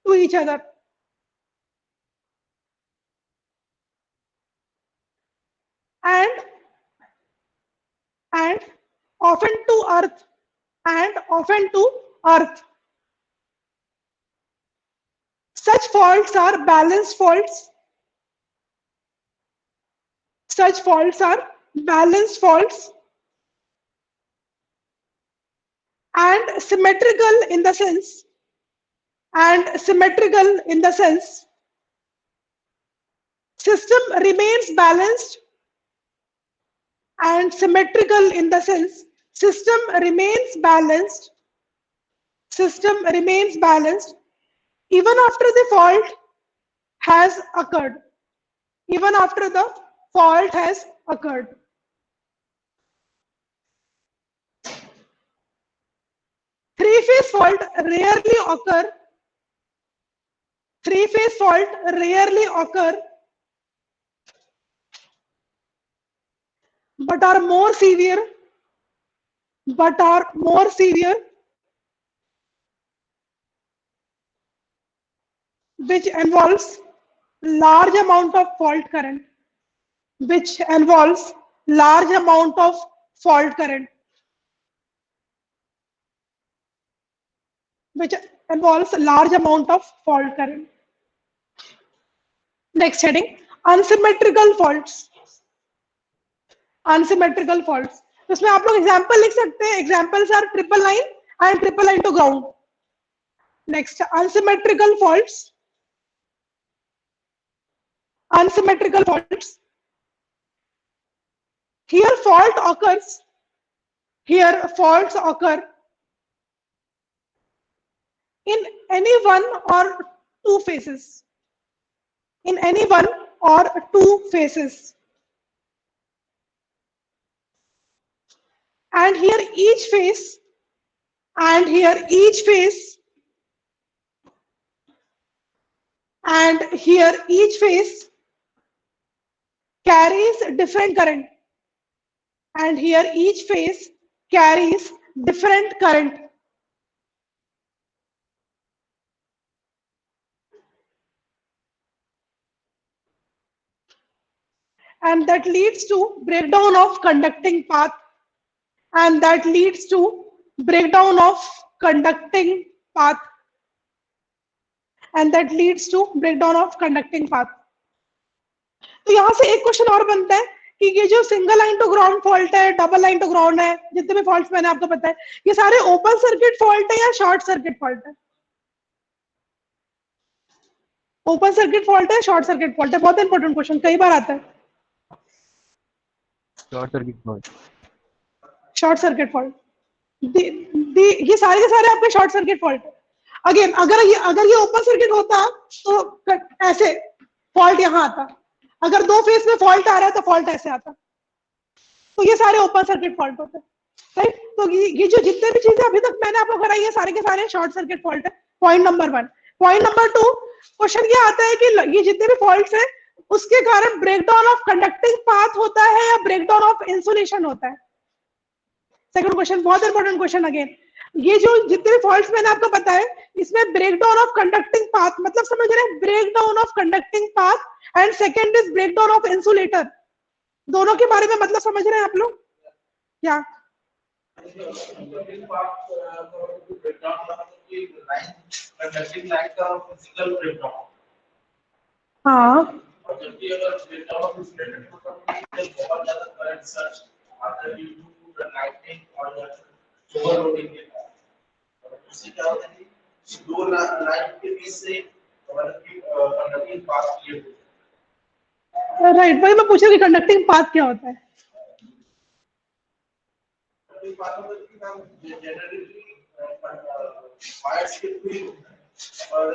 to each other, and often to earth, and often to earth. Such faults are balanced faults, such faults are balanced faults and symmetrical in the sense, and symmetrical in the sense system remains balanced, and symmetrical in the sense system remains balanced, system remains balanced even after the fault has occurred, even after the fault has occurred. Three-phase fault rarely occur, three-phase fault rarely occur, but are more severe, but are more severe, which involves large amount of fault current, which involves large amount of fault current, which involves large amount of fault current. Next heading, unsymmetrical faults, unsymmetrical faults। तो इसमें आप लोग example लिख सकते हैं, examples are triple line and triple line to ground. Next unsymmetrical faults, unsymmetrical faults, here fault occurs, here faults occur in any one or two phases, in any one or two phases, and here each phase, and here each phase and here each phase carries different current, and here each phase carries different current. And that leads to breakdown of conducting path, and that leads to breakdown of conducting path, and that leads to breakdown of conducting path. तो यहां से एक question और बनता है कि ये जो single line to ground fault है, डबल लाइन टू ग्राउंड है, जितने भी फॉल्ट्स मैंने आपको बताया, ये सारे ओपन सर्किट फॉल्ट है या शॉर्ट सर्किट फॉल्ट है? ओपन सर्किट फॉल्ट है, शॉर्ट सर्किट फॉल्ट है? बहुत इंपॉर्टेंट क्वेश्चन, कई बार आता है। Short circuit fault. Short circuit fault, ये सारे के सारे आपके शॉर्ट सर्किट फॉल्ट है। अगेन अगर ये ओपन सर्किट होता तो ऐसे फॉल्ट यहां आता, अगर दो फेज में फॉल्ट आ रहा है तो फॉल्ट ऐसे आता। तो ये सारे ओपन सर्किट फॉल्ट होते हैं, राइट? तो ये जो जितने भी चीजें अभी तक मैंने आपको कराई है सारे के सारे शॉर्ट सर्किट फॉल्ट है। Point number 1। Point number 2, question ये आता है कि ये जितने भी फॉल्ट्स है उसके कारण ब्रेकडाउन ऑफ कंडक्टिंग पाथ होता है या ब्रेकडाउन ऑफ इंसुलेशन होता है? सेकंड क्वेश्चन, बहुत इंपॉर्टेंट क्वेश्चन। अगेन ये जो जितने भी फॉल्ट्स मैंने आपको बताया इसमें ब्रेकडाउन ऑफ कंडक्टिंग पाथ मतलब समझ रहे हैं, breakdown of conducting path and second is breakdown of insulator. दोनों के बारे में मतलब समझ रहे हैं आप लोग क्या? हाँ दो लाइन के बीच से कंडक्टिंग पाथ क्रिएट होता है। राइट, वही मैं पूछ रही हूँ कि कंडक्टिंग पाथ क्या होता है? वायर्स के थ्रू और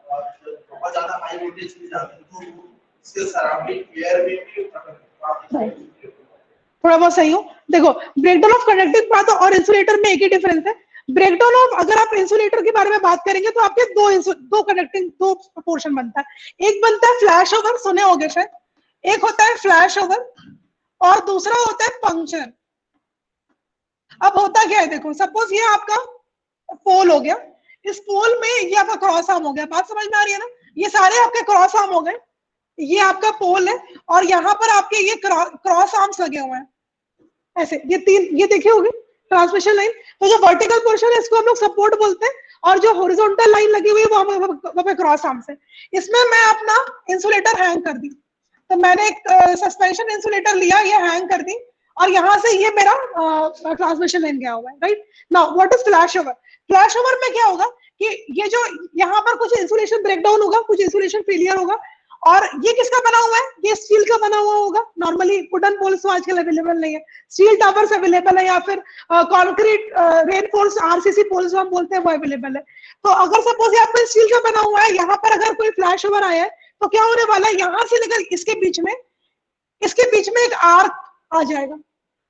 बहुत ज्यादा हाई वोल्टेज भी जाते हैं तो इसके सराउंडिंग एयर में भी थोड़ा बहुत सही हो। देखो ब्रेकडाउन ऑफ कंडक्टिंग पाथ और इंसुलेटर में एक ही डिफरेंस है। ब्रेकडाउन ऑफ, अगर आप इंसुलेटर के बारे में बात करेंगे तो आपके दो कंडक्टिंग दो पोर्शन बनता है। एक बनता है फ्लैश ओवर, सुने होंगे शायद, एक होता है फ्लैश ओवर और दूसरा होता है पंक्चर। अब होता क्या है, देखो सपोज ये आपका पोल हो गया, इस पोल में ये आपका क्रॉस आर्म हो गया, बात समझ में आ रही है ना? ये सारे आपके क्रॉस आर्म हो गए, ये आपका पोल है और यहाँ पर आपके ये क्रॉस आर्म्स लगे हुए हैं ऐसे, ये तीन, ये देखे होंगे ट्रांसमिशन लाइन। तो जो वर्टिकल पोर्शन है इसको हम लोग सपोर्ट बोलते हैं और जो हॉरिजॉन्टल लाइन लगी हुई है वो वहां पे क्रॉस आर्म्स है। इसमें मैं अपना इंसुलेटर हैंग कर दी, तो मैंने एक सस्पेंशन इंसुलेटर लिया, ये हैंग कर दी और यहाँ से ये मेरा ट्रांसमिशन लाइन गया हुआ है, right? Now what is flash over? Flash over में क्या होगा कि ये जो यहाँ पर कुछ इंसुलेशन ब्रेकडाउन होगा, कुछ इंसुलेशन फेलियर होगा और ये किसका बना हुआ है? ये स्टील का बना हुआ होगा। नॉर्मली वुडन पोल्स तो आजकल अवेलेबल नहीं है, स्टील टावर्स अवेलेबल है या फिर कंक्रीट रेनफोर्स आरसीसी पोल्स हम बोलते हैं वो अवेलेबल है। तो अगर सपोज यहाँ पर स्टील का बना हुआ है, यहाँ पर अगर कोई फ्लैश ओवर आया है तो क्या होने वाला है, यहाँ से लेकर इसके बीच में एक आर्क आ जाएगा,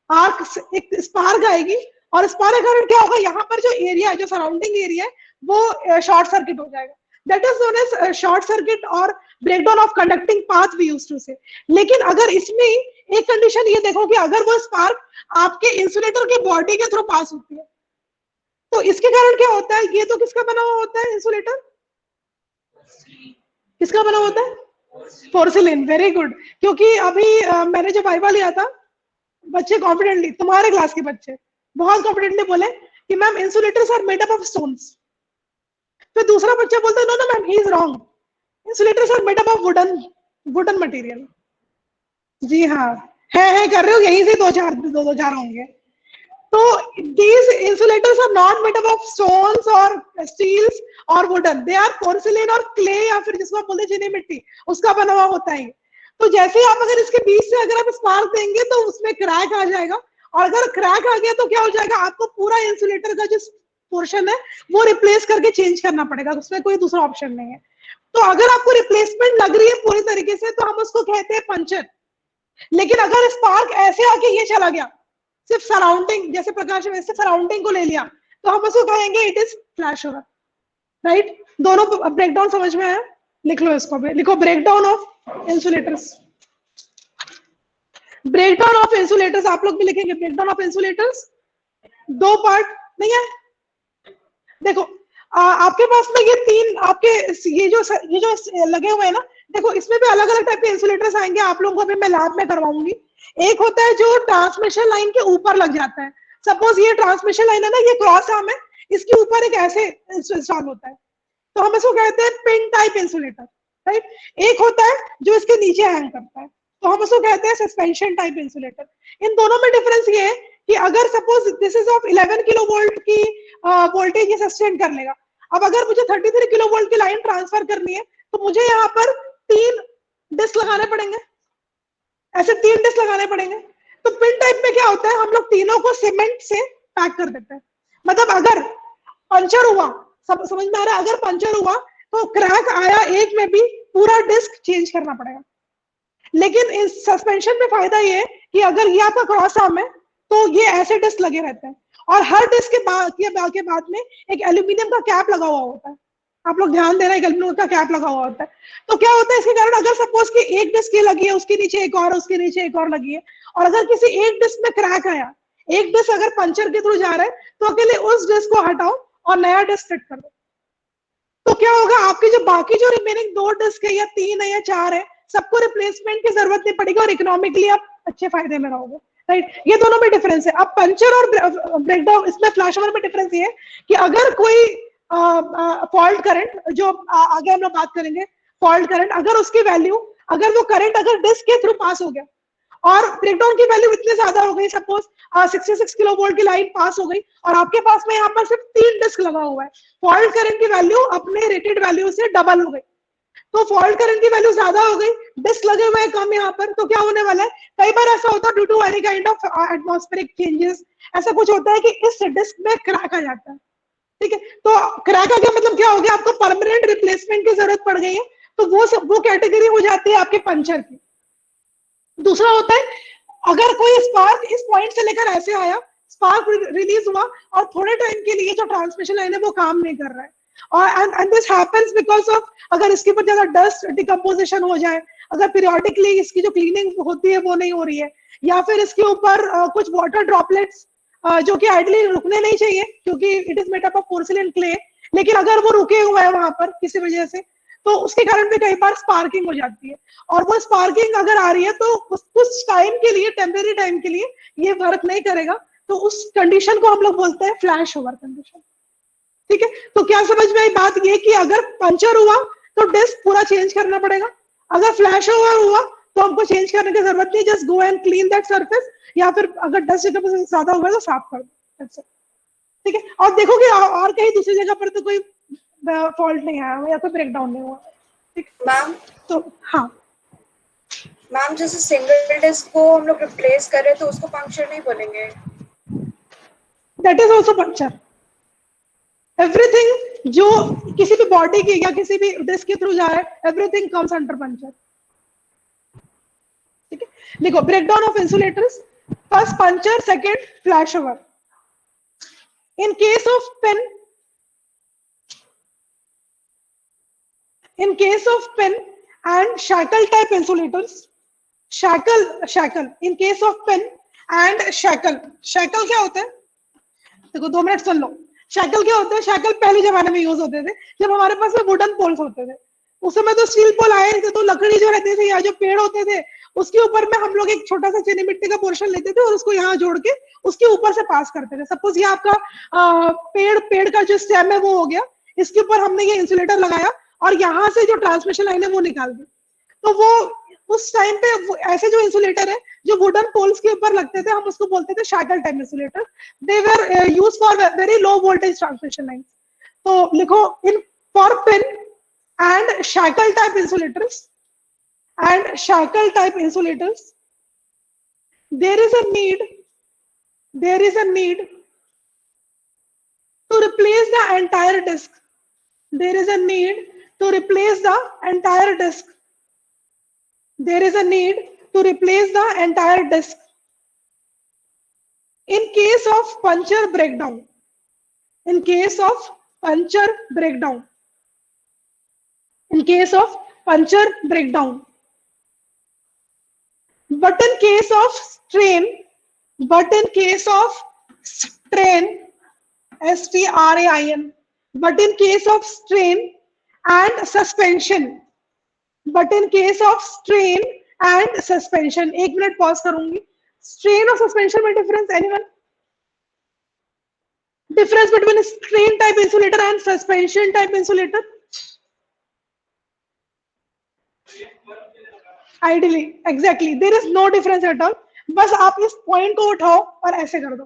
आर्क एक स्पार्क आएगी और स्पार्क के कारण क्या होगा, यहाँ पर जो एरिया है, जो सराउंडिंग एरिया है वो शॉर्ट सर्किट हो जाएगा। That is known as short circuit or breakdown of conducting path we used to say। लेकिन अगर इसमें एक कंडीशन ये देखो कि अगर वो स्पार्क आपके इंसुलेटर के बॉडी के थ्रू पास होती है तो इसके कारण क्या होता है, ये तो किसका बना हुआ होता है इंसुलेटर? किसका बना होता है? पोर्सिलिन। वेरी गुड, क्योंकि अभी मैंने जो वाइवा लिया था, बच्चे कॉन्फिडेंटली, तुम्हारे क्लास के बच्चे बहुत कॉन्फिडेंटली बोले कि ma'am insulators are made up of stones. फिर दूसरा बच्चा बोलता है no no ma'am he is wrong, insulators are made up of wooden material. जी हाँ, है कर रहे हो, यहीं से दो चार होंगे। तो these insulators are not made up of stones or steels or wooden, they are porcelain और clay या फिर जिसको आप बोलते हैं चीनी मिट्टी, उसका बना हुआ होता है। तो जैसे ही आप अगर इसके बीच से अगर आप स्पार्क देंगे तो उसमें क्रैक आ जाएगा और अगर क्रैक आ गया तो क्या हो जाएगा, आपको पूरा इंसुलेटर का जो पोर्शन है वो रिप्लेस करके चेंज करना पड़ेगा, उसमें कोई दूसरा ऑप्शन नहीं है। तो अगर आपको रिप्लेसमेंट लग रही है पूरी तरीके से तो हम उसको कहते हैं पंचर। लेकिन अगर स्पार्क ऐसे आके ये चला गया, सिर्फ सराउंडिंग, जैसे प्रकाश में से सराउंडिंग को ले लिया, तो हम उसको कहेंगे it is flash over, right? दोनों ब्रेकडाउन समझ में आया? लिख लो इसको भी, लिखो breakdown of insulators. Breakdown of insulators आप लोग भी लिखेंगे, ब्रेकडाउन ऑफ इंसुलेटर्स। दो पार्ट नहीं है, देखो आपके पास में ये तीन आपके ये जो लगे हुए हैं ना, देखो इसमें भी अलग अलग टाइप के इंसुलेटर्स आएंगे, आप लोगों को अभी मैं लैब में करवाऊंगी। एक होता है जो ट्रांसमिशन लाइन के ऊपर लग जाता है, सपोज ये ट्रांसमिशन लाइन है ना, ये क्रॉस आर्म है, इसके ऊपर एक ऐसे इंस्टॉल होता है, तो हम इसको कहते हैं पिन टाइप इंसुलेटर, राइट। एक होता है जो इसके नीचे हैंग करता है, तो हम उसको कहते हैं सस्पेंशन टाइप इंसुलेटर। इन दोनों में डिफरेंस ये है कि अगर suppose this is of 11 kilo volt की वोल्टेज ये सस्टेन कर लेगा। अब अगर मुझे 33 किलो वोल्ट की लाइन ट्रांसफर करनी है तो मुझे यहाँ पर 3 डिस्क लगाने पड़ेंगे, ऐसे 3 डिस्क लगाने पड़ेंगे। तो पिन टाइप में क्या होता है, हम लोग तीनों को सीमेंट से पैक कर देते हैं। मतलब अगर पंचर हुआ, समझ में आ रहा है, अगर पंचर हुआ तो क्रैक आया एक में भी, पूरा डिस्क चेंज करना पड़ेगा। लेकिन इस सस्पेंशन में फायदा ये है कि अगर ये आपका क्रॉस आर्म है तो ये ऐसे डिस्क लगे रहते हैं, और हर डिस्क के बाद में एक एल्यूमिनियम का कैप लगा हुआ होता है। आप लोग ध्यान देना, एक एल्यूमिनियम का कैप लगा हुआ होता है। तो क्या होता है इसके कारण, अगर सपोज कि एक डिस्क ये लगी है, उसके नीचे एक और, उसके नीचे एक और लगी है, और अगर किसी एक डिस्क में क्रैक आया, एक डिस्क अगर पंचर के थ्रू जा रहा है, तो अकेले उस डिस्क को हटाओ और नया डिस्क फिट कर दो। तो क्या होगा, आपकी जो बाकी जो रिमेनिंग 2 डिस्क है या 3 है या 4 है, सबको रिप्लेसमेंट की जरूरत नहीं पड़ेगी और इकोनॉमिकली आप अच्छे फायदे में रहोगे, राइट। ये दोनों में डिफरेंस है। अब पंचर और ब्रेकडाउन, इसमें फ्लैशओवर में डिफरेंस ये है कि अगर कोई फॉल्ट करंट, जो आगे हम लोग बात करेंगे, फॉल्ट करंट, अगर उसकी वैल्यू, अगर वो करंट अगर डिस्क के थ्रू पास हो गया और ब्रेकडाउन की वैल्यू इतनी ज्यादा हो गई, सपोज 66 किलो वोल्ट की लाइन पास हो गई और आपके पास में यहाँ पर सिर्फ 3 डिस्क लगा हुआ है, फॉल्ट करंट की वैल्यू अपने रेटेड वैल्यू से डबल हो गई। तो फॉल्ट करंट की वैल्यू ज्यादा हो गई, डिस्क लगे हुए हैं कम यहाँ पर, तो क्या होने वाला है, कई बार ऐसा होता है due to any kind of atmospheric changes, ऐसा कुछ होता है कि इस डिस्क में क्रैक आ जाता है, ठीक है। तो क्रैक आ गया मतलब क्या हो गया, आपको परमानेंट रिप्लेसमेंट की जरूरत पड़ गई है, तो वो कैटेगरी हो जाती है आपके पंचर की। दूसरा होता है, अगर कोई स्पार्क इस पॉइंट से लेकर ऐसे आया, स्पार्क रिलीज हुआ और थोड़े टाइम के लिए जो ट्रांसमिशन लाइन है वो काम नहीं कर रहा है, और and this happens because of, अगर इसके ऊपर ज्यादा डस्ट डिकम्पोजिशन हो जाए, अगर पीरियोडिकली इसकी जो क्लीनिंग होती है वो नहीं हो रही है, या फिर इसके ऊपर कुछ वाटर ड्रॉपलेट्स जो कि आइडली रुकने नहीं चाहिए क्योंकि it is made up of porcelain clay, लेकिन अगर वो रुके हुए हैं वहां पर किसी वजह से, तो उसके कारण भी कई बार स्पार्किंग हो जाती है। और वो स्पार्किंग अगर आ रही है तो कुछ टाइम के लिए, टेम्परेरी टाइम के लिए ये वर्क नहीं करेगा, तो उस कंडीशन को हम लोग बोलते हैं फ्लैश ओवर कंडीशन, ठीक है। तो क्या समझ में आई बात, ये कि अगर पंचर हुआ तो डिस्क पूरा चेंज करना पड़ेगा, अगर फ्लैश ओवर हुआ तो हमको चेंज करने की जरूरत नहीं, just go and clean that surface, या फिर अगर डस्ट डिकम्पोजिशन ज्यादा हुआ तो साफ कर दो, ठीक है। और देखो कि और कहीं दूसरी जगह पर तो कोई फॉल्ट नहीं आया या कोई ब्रेकडाउन नहीं हुआ, ठीक मैम, तो हाँ मैम जैसे सिंगल डिस्क को हम लोग रिप्लेस कर रहे हैं तो उसको पंक्चर नहीं बोलेंगे? That is also puncture. Everything जो किसी भी बॉडी की या किसी भी डिस्क के थ्रू जाए, एवरीथिंग कम्स अंडर पंक्चर, ठीक है। देखो breakdown of insulators, first puncture, second flash over. In case of pin, in case of pin and shackle type insulators, shackle in case of pin and shackle क्या होता है, देखो 2 minute सुन लो। shackle क्या होता है, shackle पहले जमाने में यूज होते थे जब हमारे पास में वुडन पोल्स होते थे, उस समय तो स्टील पोल आए थे, तो लकड़ी जो रहती थी या जो पेड़ होते थे उसके ऊपर में हम लोग एक छोटा सा चीनी मिट्टी का पोर्शन लेते थे और उसको यहाँ जोड़ के उसके ऊपर से पास करते थे। सपोज ये आपका पेड़ का जो स्टेम है वो हो गया, इसके ऊपर हमने ये इंसुलेटर लगाया और यहाँ से जो ट्रांसमिशन लाइन है वो निकाल दी, तो वो उस टाइम पे ऐसे जो इंसुलेटर है जो वुडन पोल्स के ऊपर लगते थे, हम उसको बोलते थे shackle type insulator. They were used for very low voltage transmission lines. तो लिखो, in for pin and shackle type insulators there is a need to replace the entire disk. There is a need to replace the entire disk. There is a need to replace the entire disk. In case of puncture breakdown, in case of puncture breakdown, in case of puncture breakdown. But in case of strain, S-T-R-A-I-N, but in case of strain and suspension, एक minute pause करूंगी. Strain और suspension में difference, anyone? Difference between strain type insulator and suspension type insulator? Ideally, exactly, there is no difference at all. बस आप इस point को उठाओ और ऐसे कर दो,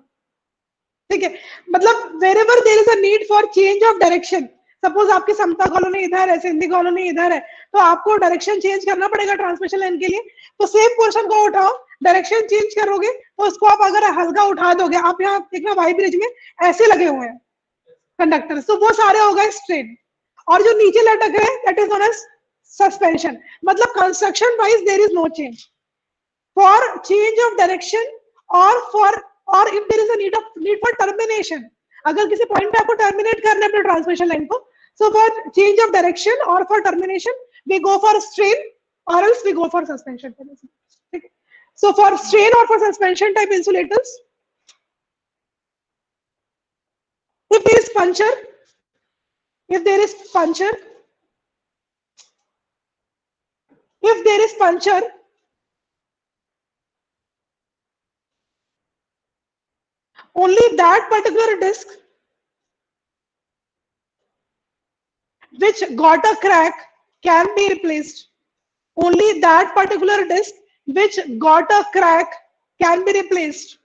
ठीक है. मतलब wherever there is a need for change of direction, suppose आपकी समता कॉलोनी इधर है, सिंधी कॉलोनी इधर है, तो आपको डायरेक्शन चेंज करना पड़ेगा ट्रांसमिशन लाइन के लिए. तो सेम पोर्शन को उठाओ, डायरेक्शन चेंज करोगे तो उसको आप अगर हल्का उठा दोगे, आप यहाँ देखना वाई ब्रिज में ऐसे लगे हुए हैं कंडक्टर, तो वो सारे हो गए स्ट्रेन. और जो नीचे लटक रहे हैं that is known as suspension. मतलब construction wise there is no change. For change of direction और if there is a need for termination, अगर किसी पॉइंट पे आपको टर्मिनेट करना है अपने ट्रांसमिशन लाइन को, so for change of direction और for termination we go for strain और else we go for suspension. ठीक है. So for strain or for suspension type insulators, if there is puncture, only that particular disc which got a crack can be replaced. Only that particular disc which got a crack can be replaced.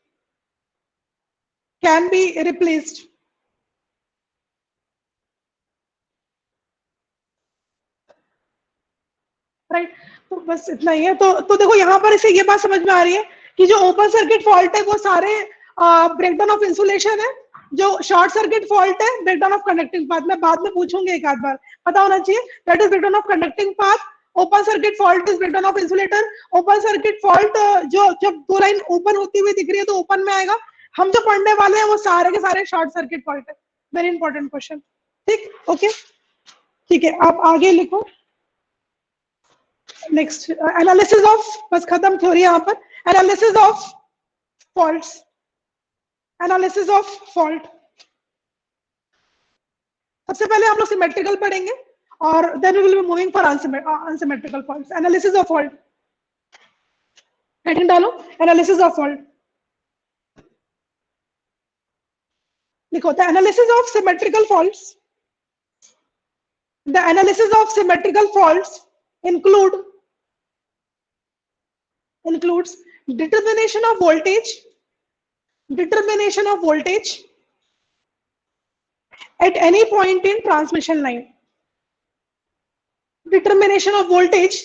Right. तो बस इतना ही है. तो देखो यहाँ पर इसे ये बात समझ में आ रही है कि जो ओपन सर्किट फॉल्ट है वो सारे ब्रेकडाउन ऑफ इंसुलेशन है. जो शॉर्ट सर्किट फॉल्ट है ब्रेकडाउन ऑफ कंडक्टिंग पाथ. मैं बाद में पूछूंगी एक आध बार, पता होना चाहिए. That is breakdown of conducting path. Open circuit fault is breakdown of insulator. Open circuit fault जो जब दो लाइन ओपन होती हुई दिख रही है तो ओपन में आएगा. हम जो पढ़ने वाले हैं वो सारे के सारे शॉर्ट सर्किट फॉल्ट है. Very important question. ठीक, ओके, ठीक है. आप आगे लिखो. नेक्स्ट एनालिसिस ऑफ, बस खत्म थ्योरी यहाँ पर. Analysis of faults. Analysis of fault सबसे पहले हम लोग सिमेट्रिकल पढ़ेंगे और then we will be moving for unsymmetrical faults. Analysis of fault. Heading डालो, एनालिसिस ऑफ फॉल्ट. लिखो the analysis of symmetrical faults. The analysis of symmetrical faults includes determination of voltage at any point in transmission line. Determination of voltage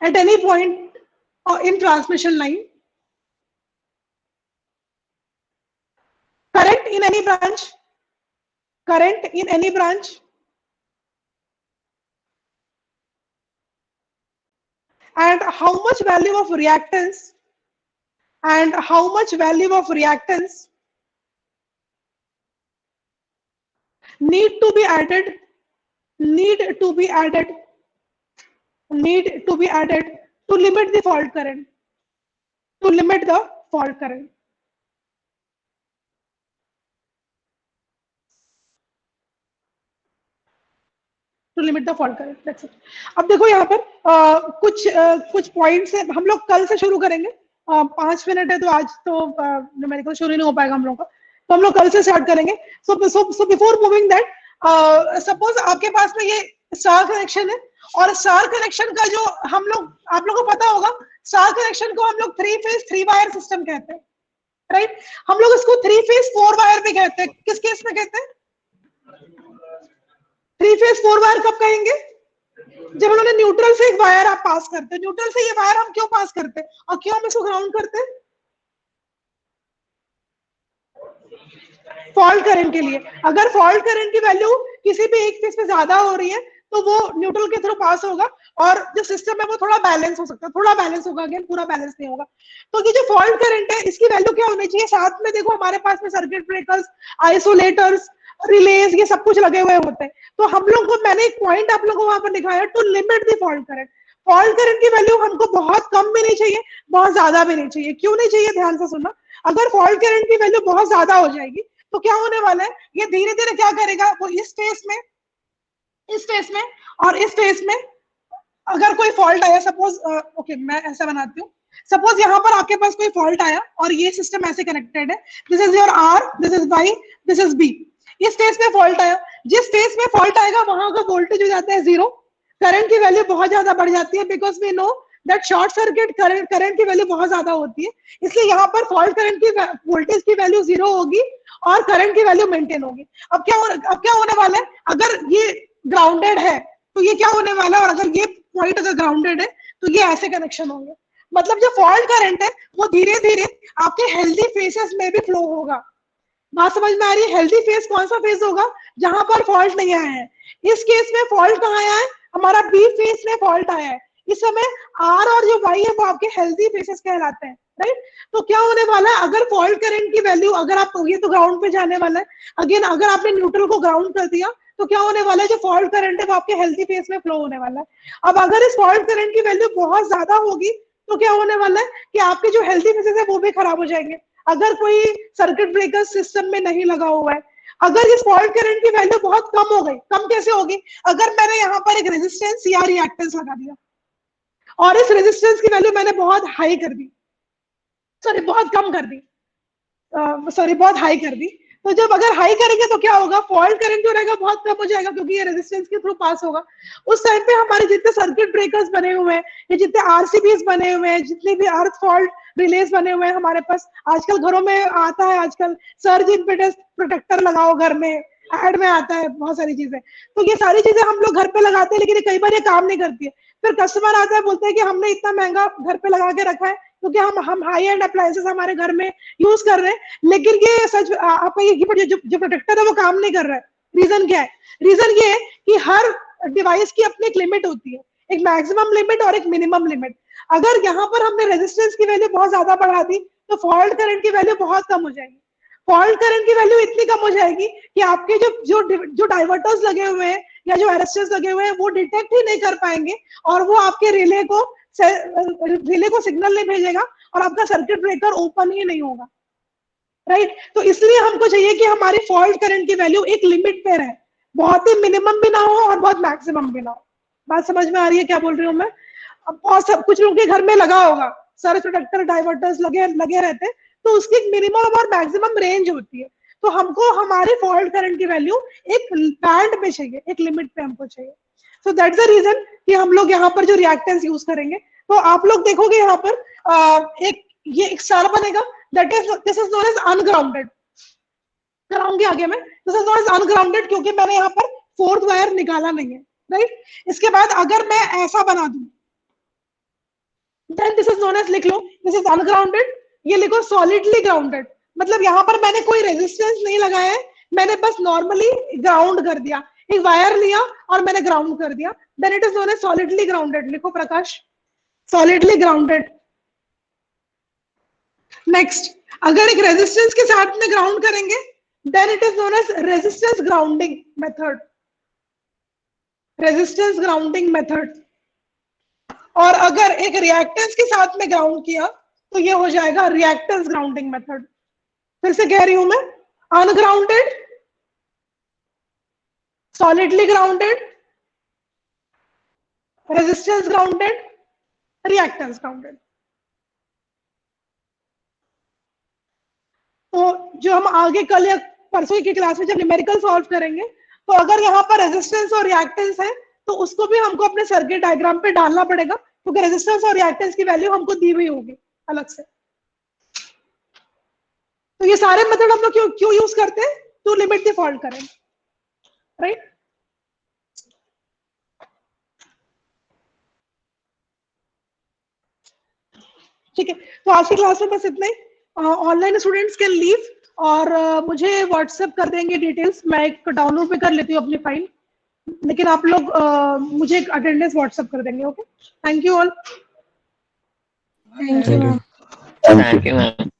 at any point in transmission line. Current in any branch. And how much value of reactance need to be added to limit the fault current. That's it. अब देखो यहाँ पर कुछ points है. हम लोग कल से शुरू करेंगे. 5 मिनट है तो आज तो न्यूमेरिकल शुरू नहीं हो पाएगा हम लोग का, तो हम लोग कल से स्टार्ट करेंगे. So before moving that, suppose आपके पास में ये स्टार कनेक्शन है और स्टार कनेक्शन का जो आप लोगों को पता होगा, स्टार कनेक्शन को हम लोग 3 फेज 3 वायर सिस्टम कहते हैं, राइट. हम लोग इसको 3 फेज 4 वायर भी कहते हैं. किस केस में कहते हैं 3 फेज 4 वायर? कब कहेंगे? जब उन्होंने न्यूट्रल से एक वायर आप पास करते हैं. न्यूट्रल से ये वायर हम क्यों पास करते हैं और क्यों हम इसको ग्राउंड करते हैं? फॉल्ट करंट के लिए. अगर फॉल्ट करंट की वैल्यू किसी भी एक फेज पे ज्यादा हो रही है तो वो न्यूट्रल के थ्रू पास होगा और जो सिस्टम है वो थोड़ा बैलेंस हो सकता है. थोड़ा बैलेंस होगा, अगेन पूरा बैलेंस नहीं होगा. तो ये जो फॉल्ट करंट है इसकी वैल्यू क्या होनी चाहिए? साथ में देखो हमारे पास में सर्किट ब्रेकर्स, आइसोलेटर्स, रिलेज, ये सब कुछ लगे हुए होते हैं। तो हम लोग को, मैंने एक पॉइंट आप लोगों को वहां पर दिखाया, to limit the fault current. Fault current की वैल्यू हमको बहुत कम भी नहीं चाहिए, बहुत ज्यादा भी नहीं चाहिए। क्यों नहीं चाहिए, ध्यान से सुनना। अगर फॉल्ट करंट की वैल्यू बहुत ज्यादा हो जाएगी तो क्या होने वाला है, ये धीरे धीरे क्या करेगा, वो इस फेस में और इस फेस में अगर कोई फॉल्ट आया, सपोज ओके मैं ऐसा बनाती हूँ, सपोज यहाँ पर आपके पास कोई फॉल्ट आया और ये सिस्टम ऐसे कनेक्टेड है, this is your R, this is Y, this is B. इस फेस में फॉल्ट आया, जिस फेस में फॉल्ट आएगा वहां का वोल्टेज हो जाता है 0, करंट की वैल्यू बहुत ज्यादा बढ़ जाती है, because we know that short circuit current की वैल्यू बहुत ज्यादा होती है। इसलिए यहाँ पर फॉल्ट करंट की वोल्टेज की वैल्यू 0 होगी और करंट की वैल्यू मेंटेन होगी। अब क्या होने वाला है, अगर ये ग्राउंडेड है तो ये क्या होने वाला है, और अगर ये पॉइंट अगर ग्राउंडेड है तो ये ऐसे कनेक्शन होंगे। मतलब जो फॉल्ट करंट है वो धीरे धीरे आपके हेल्दी फेसेस में भी फ्लो होगा। बात समझ में आ रही है? हेल्दी फेस कौन सा फेस होगा, जहां पर फॉल्ट नहीं आया है। इस केस में फॉल्ट कहाँ आया है, हमारा बी फेस में फॉल्ट आया है। इस समय आर और जो वाई है वो आपके हेल्दी फेसेस कहलाते हैं, राइट। तो क्या होने वाला है, अगर फॉल्ट करंट की वैल्यू, अगर आप, ये तो ग्राउंड पे जाने वाला है, अगेन अगर आपने न्यूट्रल को ग्राउंड कर दिया तो क्या होने वाला है, जो फॉल्ट करंट है वो आपके हेल्दी फेस में फ्लो होने वाला है। अब अगर इस फॉल्ट करंट की वैल्यू बहुत ज्यादा होगी तो क्या होने वाला है कि आपके जो हेल्दी फेसेस है वो भी खराब हो जाएंगे, अगर कोई सर्किट ब्रेकर सिस्टम में नहीं लगा हुआ है। अगर इस फॉल्ट करंट की वैल्यू बहुत कम हो गई, कम कैसे होगी, अगर मैंने यहाँ पर एक रेजिस्टेंस या रिएक्टेंस लगा दिया और इस रेजिस्टेंस की वैल्यू मैंने बहुत हाई कर दी, सॉरी बहुत कम कर दी, सॉरी बहुत हाई कर दी, तो जब अगर हाई करेंगे तो क्या होगा, फॉल्ट करंट जो रहेगा बहुत कम हो जाएगा, क्योंकि ये रेजिस्टेंस के थ्रू पास होगा। उस टाइम पे हमारे जितने सर्किट ब्रेकर्स बने हुए हैं, या जितने आरसीबीस बने हुए हैं, जितने भी अर्थ फॉल्ट रिलेज बने हुए हैं हमारे पास, आजकल घरों में आता है, आजकल सर्ज इम्पीडेंस प्रोटेक्टर लगाओ घर में, एड में आता है बहुत सारी चीजें। तो ये सारी चीजें हम लोग घर पे लगाते हैं, लेकिन कई बार ये काम नहीं करती है। फिर कस्टमर आता है, बोलते हैं कि हमने इतना महंगा घर पे लगा के रखा है क्योंकि हम हाई एंड अप्लायंसेस हमारे घर में यूज कर रहे हैं, लेकिन ये सच आपका ये जो प्रोटेक्टर है वो काम नहीं कर रहा है। रीजन क्या है, रीजन ये है कि हर डिवाइस की अपनी एक लिमिट होती है, एक मैक्सिमम लिमिट और एक मिनिमम लिमिट। अगर यहाँ पर हमने रेजिस्टेंस की वैल्यू बहुत ज्यादा बढ़ा दी तो फॉल्ट करंट की वैल्यू बहुत कम हो जाएगी। फॉल्ट करंट की वैल्यू इतनी कम हो जाएगी कि आपके जो डाइवर्टर्स लगे हुए हैं या जो अरेस्टर्स लगे हुए हैं वो डिटेक्ट ही नहीं कर पाएंगे, और वो आपके रिले को सिग्नल नहीं भेजेगा और आपका सर्किट ब्रेकर ओपन ही नहीं होगा, राइट। तो इसलिए हमको चाहिए कि हमारी फॉल्ट करंट की वैल्यू एक लिमिट पे रहे, बहुत ही मिनिमम भी ना हो और बहुत मैक्सिमम भी ना हो। बात समझ में आ रही है क्या बोल रही हूँ मैं? अब और सब कुछ लोगों के घर में लगा होगा, सर्ज प्रोटेक्टर डाइवर्टर्स लगे रहते हैं, तो उसकी एक मिनिमम और मैक्सिमम रेंज होती है। तो हमको हमारे फॉल्ट करंट की वैल्यू एक बैंड पे चाहिए, एक लिमिट पे हमको चाहिए। सो दैट्स द रीजन कि हम लोग यहाँ पर जो रिएक्टेंस यूज करेंगे, तो आप लोग देखोगे यहाँ पर एक स्टार बनेगा, this is known as ungrounded. Ground के आगे में this is known as ungrounded, क्योंकि मैंने यहाँ पर फोर्थ वायर निकाला नहीं है, राइट। इसके बाद अगर मैं ऐसा बना दूं, then this is known as, लिख लो, दिस इज अनग्राउंडेड, ये लिखो सॉलिडली ग्राउंडेड। मतलब यहाँ पर मैंने कोई रेजिस्टेंस नहीं लगाया है, मैंने बस नॉर्मली ग्राउंड कर दिया, एक वायर लिया और मैंने ग्राउंड कर दिया, then it is known as solidly grounded. लिखो प्रकाश, सॉलिडली ग्राउंडेड। नेक्स्ट, अगर एक रेजिस्टेंस के साथ में ग्राउंड करेंगे, then it is known as resistance grounding method, resistance grounding method. और अगर एक रिएक्टेंस के साथ में ग्राउंड किया तो ये हो जाएगा रिएक्टेंस ग्राउंडिंग मेथड। फिर से कह रही हूं मैं, ungrounded, solidly grounded, resistance grounded, reactance grounded. तो जो हम आगे कल या परसों की क्लास में जब न्यूमेरिकल सॉल्व करेंगे, तो अगर यहाँ पर रेजिस्टेंस और रिएक्टेंस है तो उसको भी हमको अपने सर्किट डायग्राम पे डालना पड़ेगा, क्योंकि रेजिस्टेंस और रिएक्टेंस की वैल्यू हमको दी हुई होगी अलग से। तो ये सारे मेथड हम लोग क्यों यूज करते हैं, to limit the fault current, right. ठीक है, तो आज की क्लास में बस इतना ही। ऑनलाइन स्टूडेंट्स कैन लीव, और मुझे व्हाट्सएप कर देंगे डिटेल्स, मैं एक डाउनलोड भी कर लेती हूँ अपनी फाइल, लेकिन आप लोग मुझे अटेंडेंस व्हाट्सएप कर देंगे। Okay, thank you all. Thank you ma'am. Thank you, ma'am.